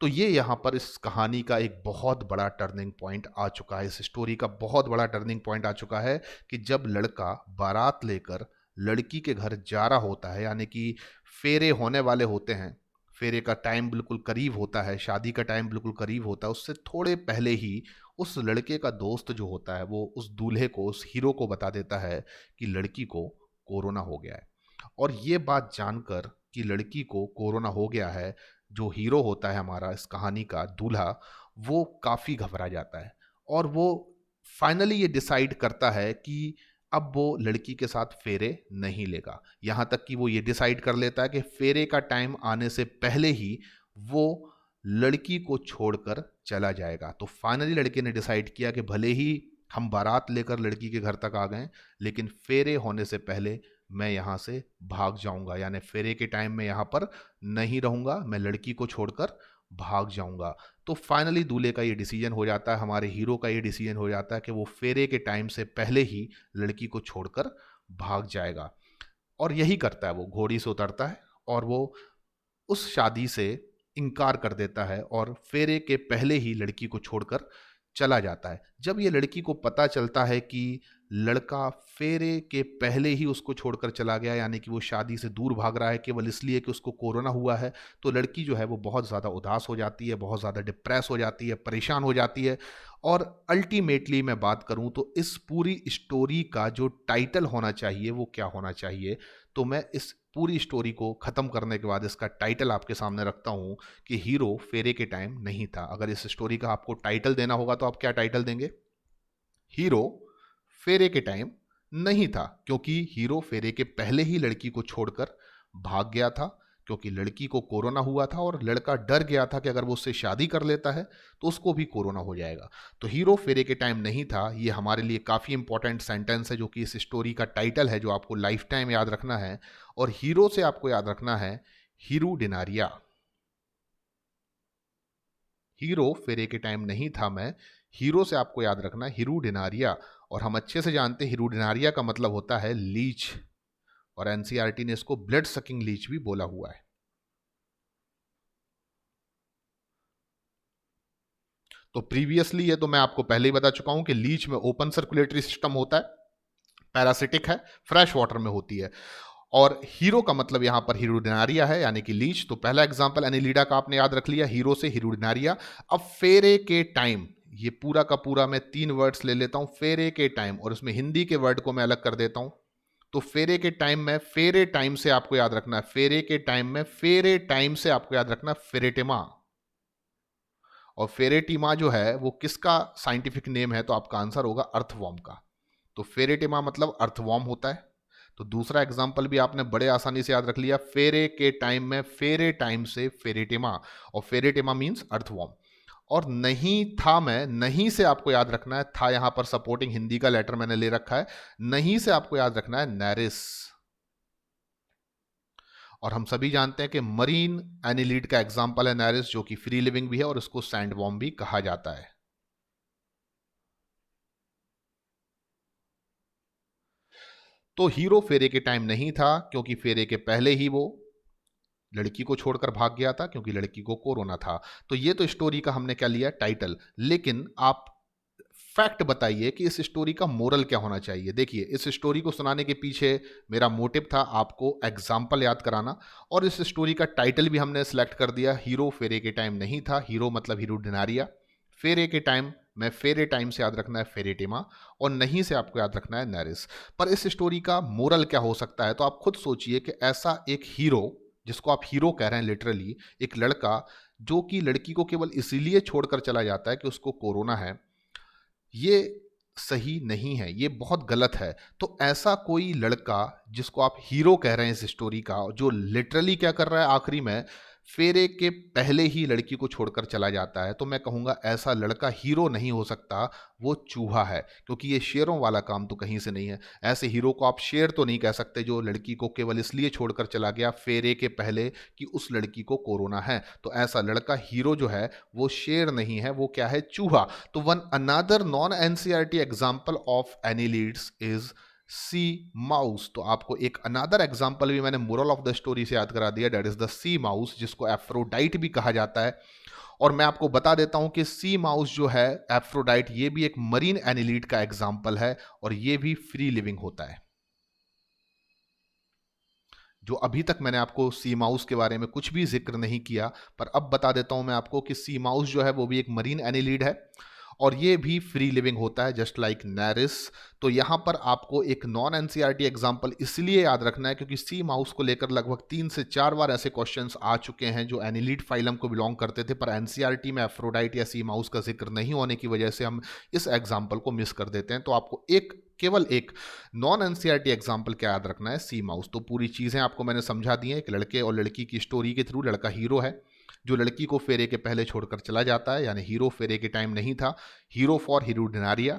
तो ये यहाँ पर इस कहानी का एक बहुत बड़ा टर्निंग पॉइंट आ चुका है, इस स्टोरी का बहुत बड़ा टर्निंग पॉइंट आ चुका है कि जब लड़का बारात लेकर लड़की के घर जा रहा होता है, यानी कि फेरे होने वाले होते हैं, फेरे का टाइम बिल्कुल करीब होता है, शादी का टाइम बिल्कुल करीब होता है, उससे थोड़े पहले ही उस लड़के का दोस्त जो होता है वो उस दूल्हे को, उस हीरो को बता देता है कि लड़की को कोरोना हो गया है। और ये बात जानकर कि लड़की को कोरोना हो गया है, जो हीरो होता है हमारा इस कहानी का दूल्हा, वो काफ़ी घबरा जाता है, और वो फाइनली ये डिसाइड करता है कि अब वो लड़की के साथ फेरे नहीं लेगा। यहाँ तक कि वो ये डिसाइड कर लेता है कि फेरे का टाइम आने से पहले ही वो लड़की को छोड़कर चला जाएगा। तो फाइनली लड़के ने डिसाइड किया कि भले ही हम बारात लेकर लड़की के घर तक आ गए, लेकिन फेरे होने से पहले मैं यहाँ से भाग जाऊंगा, यानी फेरे के टाइम में यहाँ पर नहीं रहूंगा, मैं लड़की को छोड़कर भाग जाऊंगा। तो फाइनली दूल्हे का ये डिसीजन हो जाता है, हमारे हीरो का ये डिसीजन हो जाता है कि वो फेरे के टाइम से पहले ही लड़की को छोड़कर भाग जाएगा। और यही करता है, वो घोड़ी से उतरता है और वो उस शादी से इनकार कर देता है और फेरे के पहले ही लड़की को छोड़कर चला जाता है। जब ये लड़की को पता चलता है कि लड़का फेरे के पहले ही उसको छोड़कर चला गया, यानी कि वो शादी से दूर भाग रहा है केवल इसलिए कि उसको कोरोना हुआ है, तो लड़की जो है वो बहुत ज़्यादा उदास हो जाती है, बहुत ज़्यादा डिप्रेस हो जाती है, परेशान हो जाती है। और अल्टीमेटली मैं बात करूं तो इस पूरी स्टोरी का जो टाइटल होना चाहिए वो क्या होना चाहिए, तो मैं इस पूरी स्टोरी को ख़त्म करने के बाद इसका टाइटल आपके सामने रखता हूं कि हीरो फेरे के टाइम नहीं था। अगर इस स्टोरी का आपको टाइटल देना होगा तो आप क्या टाइटल देंगे? हीरो फेरे के टाइम नहीं था, क्योंकि हीरो फेरे के पहले ही लड़की को छोड़कर भाग गया था, क्योंकि लड़की को कोरोना हुआ था और लड़का डर गया था कि अगर वो उससे शादी कर लेता है तो उसको भी कोरोना हो जाएगा। तो हीरो फेरे के टाइम नहीं था, ये हमारे लिए काफ़ी इंपॉर्टेंट सेंटेंस है जो कि इस स्टोरी का टाइटल है, जो आपको लाइफ टाइम याद रखना है। और हीरो से आपको याद रखना है हीरू डिनारिया। हीरो फेरे के टाइम नहीं था मैं, हीरो से आपको याद रखना हीरू डिनारिया। और हम अच्छे से जानते हैं हीरू डिनारिया का मतलब होता है लीच, और एनसीईआरटी ने इसको ब्लड सकिंग लीच भी बोला हुआ है। तो प्रीवियसली ये तो मैं आपको पहले ही बता चुका हूं कि लीच में ओपन सर्कुलेटरी सिस्टम होता है, पैरासिटिक है, फ्रेश वाटर में होती है। और हीरो का मतलब यहां पर हीरोडिनारिया है, यानी कि लीच। तो पहला एग्जांपल एनिलीडा का आपने याद रख लिया, हीरो से हीरोडिनारिया। अब फेरे के टाइम, ये पूरा का पूरा मैं 3 वर्ड्स ले लेता हूं, फेरे के टाइम, और उसमें हिंदी के वर्ड को मैं अलग कर देता हूं। तो फेरे के टाइम में, फेरे टाइम से आपको याद रखना है, फेरे के टाइम में, फेरे टाइम से आपको याद रखना है फेरेटिमा। और फेरेटिमा जो है वो किसका साइंटिफिक नेम है, तो आपका आंसर होगा अर्थवॉर्म का। तो फेरेटिमा मतलब अर्थवॉर्म होता है। तो दूसरा एग्जाम्पल भी आपने बड़े आसानी से याद रख लिया, फेरे के टाइम में, फेरे टाइम से फेरेटिमा, और फेरेटिमा मीन्स अर्थवॉर्म। और नहीं था में, नहीं से आपको याद रखना है, था यहां पर सपोर्टिंग हिंदी का लेटर मैंने ले रखा है, नहीं से आपको याद रखना है नैरिस। और हम सभी जानते हैं कि मरीन एनिलीड का एग्जाम्पल है नैरिस, जो कि फ्री लिविंग भी है और उसको सैंडवॉर्म भी कहा जाता है। तो हीरो फेरे के टाइम नहीं था, क्योंकि फेरे के पहले ही वो लड़की को छोड़कर भाग गया था, क्योंकि लड़की को कोरोना था। तो ये तो स्टोरी का हमने क्या लिया, टाइटल। लेकिन आप फैक्ट बताइए कि इस स्टोरी का मोरल क्या होना चाहिए। देखिए, इस स्टोरी को सुनाने के पीछे मेरा मोटिव था आपको एग्जाम्पल याद कराना, और इस स्टोरी का टाइटल भी हमने सेलेक्ट कर दिया, हीरो फेरे के टाइम नहीं था। हीरो मतलब हीरो डिनारिया, फेरे के टाइम में, फेरे टाइम से याद रखना है फेरेटिमा, और नहीं से आपको याद रखना है नैरिस। पर इस स्टोरी का मोरल क्या हो सकता है, तो आप खुद सोचिए कि ऐसा एक हीरो, जिसको आप हीरो कह रहे हैं लिटरली, एक लड़का जो कि लड़की को केवल इसीलिए छोड़कर चला जाता है कि उसको कोरोना है, ये सही नहीं है, ये बहुत गलत है। तो ऐसा कोई लड़का जिसको आप हीरो कह रहे हैं इस स्टोरी का, जो लिटरली क्या कर रहा है, आखिरी में फेरे के पहले ही लड़की को छोड़कर चला जाता है, तो मैं कहूंगा ऐसा लड़का हीरो नहीं हो सकता, वो चूहा है। क्योंकि ये शेरों वाला काम तो कहीं से नहीं है। ऐसे हीरो को आप शेर तो नहीं कह सकते जो लड़की को केवल इसलिए छोड़कर चला गया फेरे के पहले कि उस लड़की को कोरोना है। तो ऐसा लड़का हीरो जो है वो शेर नहीं है, वो क्या है, चूहा। तो one another non NCERT example of annelids is sea mouse. तो आपको एक अनदर एग्जांपल भी मैंने मोरल ऑफ द स्टोरी से याद करा दिया, that is the sea mouse, जिसको एफ्रोडाइट भी कहा जाता है। और मैं आपको बता देता हूं कि सी माउस जो है, एफ्रोडाइट, ये भी एक मरीन एनिलीड का एग्जांपल है, और ये भी फ्री लिविंग होता है। जो अभी तक मैंने आपको सी माउस के बारे में कुछ भी जिक्र नहीं किया, पर अब बता देता हूं मैं आपको कि सी माउस जो है वो भी एक मरीन एनिलीड है, और ये भी फ्री लिविंग होता है, जस्ट लाइक नैरिस। तो यहां पर आपको एक नॉन एनसीईआरटी एग्जांपल इसलिए याद रखना है क्योंकि सी माउस को लेकर लगभग 3 से 4 बार ऐसे क्वेश्चंस आ चुके हैं जो एनिलीड फाइलम को बिलोंग करते थे, पर एनसीईआरटी में एफ्रोडाइट या सी माउस का जिक्र नहीं होने की वजह से हम इस एग्जाम्पल को मिस कर देते हैं। तो आपको केवल एक नॉन एनसीईआरटी एग्जाम्पल क्या याद रखना है, सी माउस। तो पूरी चीजें आपको मैंने समझा दी हैं। एक लड़के और लड़की की स्टोरी के थ्रू, लड़का हीरो है जो लड़की को फेरे के पहले छोड़कर चला जाता है, यानी हीरो फेरे के टाइम नहीं था, हीरो फॉर हीरो डिनारिया।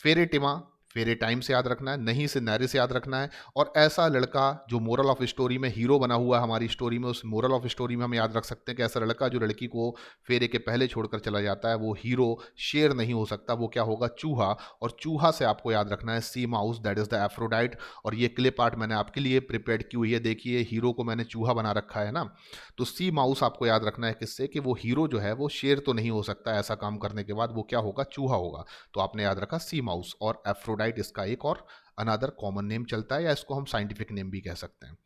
फेरेटिमा, फेरे टाइम से याद रखना है, नहीं से नैरे से याद रखना है। और ऐसा लड़का जो मोरल ऑफ स्टोरी में हीरो बना हुआ है हमारी स्टोरी में, उस मोरल ऑफ स्टोरी में हम याद रख सकते हैं कि ऐसा लड़का जो लड़की को फेरे के पहले छोड़कर चला जाता है, वो हीरो शेर नहीं हो सकता, वो क्या होगा, चूहा। और चूहा से आपको याद रखना है sea mouse, that is the aphrodite. और ये क्लिप आर्ट मैंने आपके लिए प्रिपेयर की हुई है, देखिए हीरो को मैंने चूहा बना रखा है ना। तो सी माउस आपको याद रखना है किससे, कि वो हीरो जो है वो शेर तो नहीं हो सकता, ऐसा काम करने के बाद वो क्या होगा, चूहा होगा। तो आपने याद रखा सी माउस। और एफ्रोडाइट इसका एक और अनदर कॉमन नेम चलता है, या इसको हम साइंटिफिक नेम भी कह सकते हैं।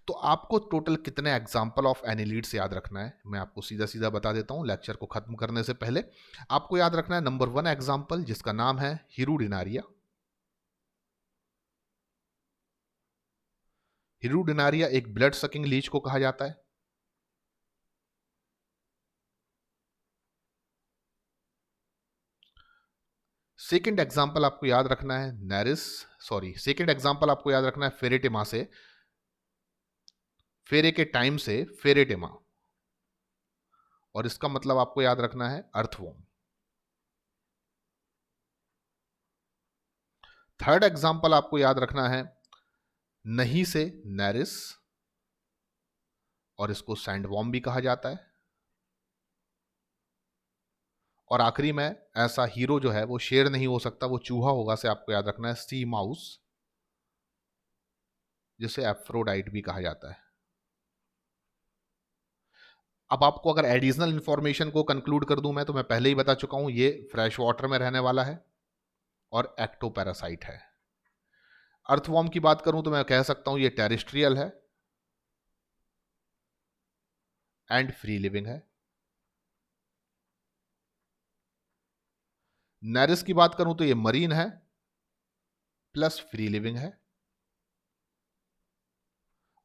तो आपको टोटल कितने एग्जाम्पल ऑफ एनिलीड्स याद रखना है, मैं आपको सीधा सीधा बता देता हूं लेक्चर को खत्म करने से पहले। आपको याद रखना है नंबर 1 एग्जाम्पल, जिसका नाम है हिरुडिनारिया। हिरुडिनारिया एक ब्लड सकिंग लीच को कहा जाता है। सेकेंड एग्जाम्पल आपको याद रखना है नैरिस, सॉरी, सेकेंड एग्जाम्पल आपको याद रखना है फेरेटिमा से, फेरे के टाइम से फेरेटिमा, और इसका मतलब आपको याद रखना है अर्थवॉर्म। थर्ड एग्जाम्पल आपको याद रखना है नहीं से नैरिस, और इसको सैंडवॉर्म भी कहा जाता है। और आखिरी में ऐसा हीरो जो है वो शेर नहीं हो सकता, वो चूहा होगा, से आपको याद रखना है सी माउस, जिसे एफ्रोडाइट भी कहा जाता है। अब आपको अगर एडिशनल इन्फॉर्मेशन को कंक्लूड कर दूं मैं, तो मैं पहले ही बता चुका हूं ये फ्रेश वाटर में रहने वाला है और एक्टोपैरासाइट है। अर्थवॉर्म की बात करूं तो मैं कह सकता हूं ये टेरेस्ट्रियल है एंड फ्री लिविंग है। नेरिस की बात करूं तो ये मरीन है प्लस फ्री लिविंग है।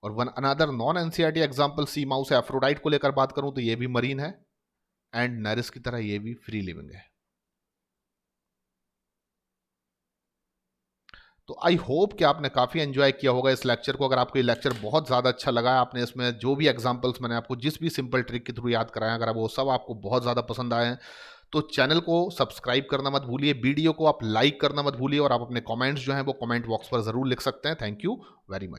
और one another non NCERT example sea mouse Aphrodite को लेकर बात करूं तो ये भी मरीन है एंड नेरिस की तरह ये भी फ्री लिविंग है। तो आई होप कि आपने काफ़ी एंजॉय किया होगा इस लेक्चर को। अगर आपको ये लेक्चर बहुत ज़्यादा अच्छा लगा, आपने इसमें जो भी एग्जांपल्स मैंने आपको जिस भी सिंपल ट्रिक के थ्रू याद कराया, अगर वो सब आपको बहुत ज़्यादा पसंद आए हैं तो चैनल को सब्सक्राइब करना मत भूलिए, वीडियो को आप लाइक करना मत भूलिए और आप अपने कमेंट्स जो हैं वो कमेंट बॉक्स पर ज़रूर लिख सकते हैं। Thank you very much.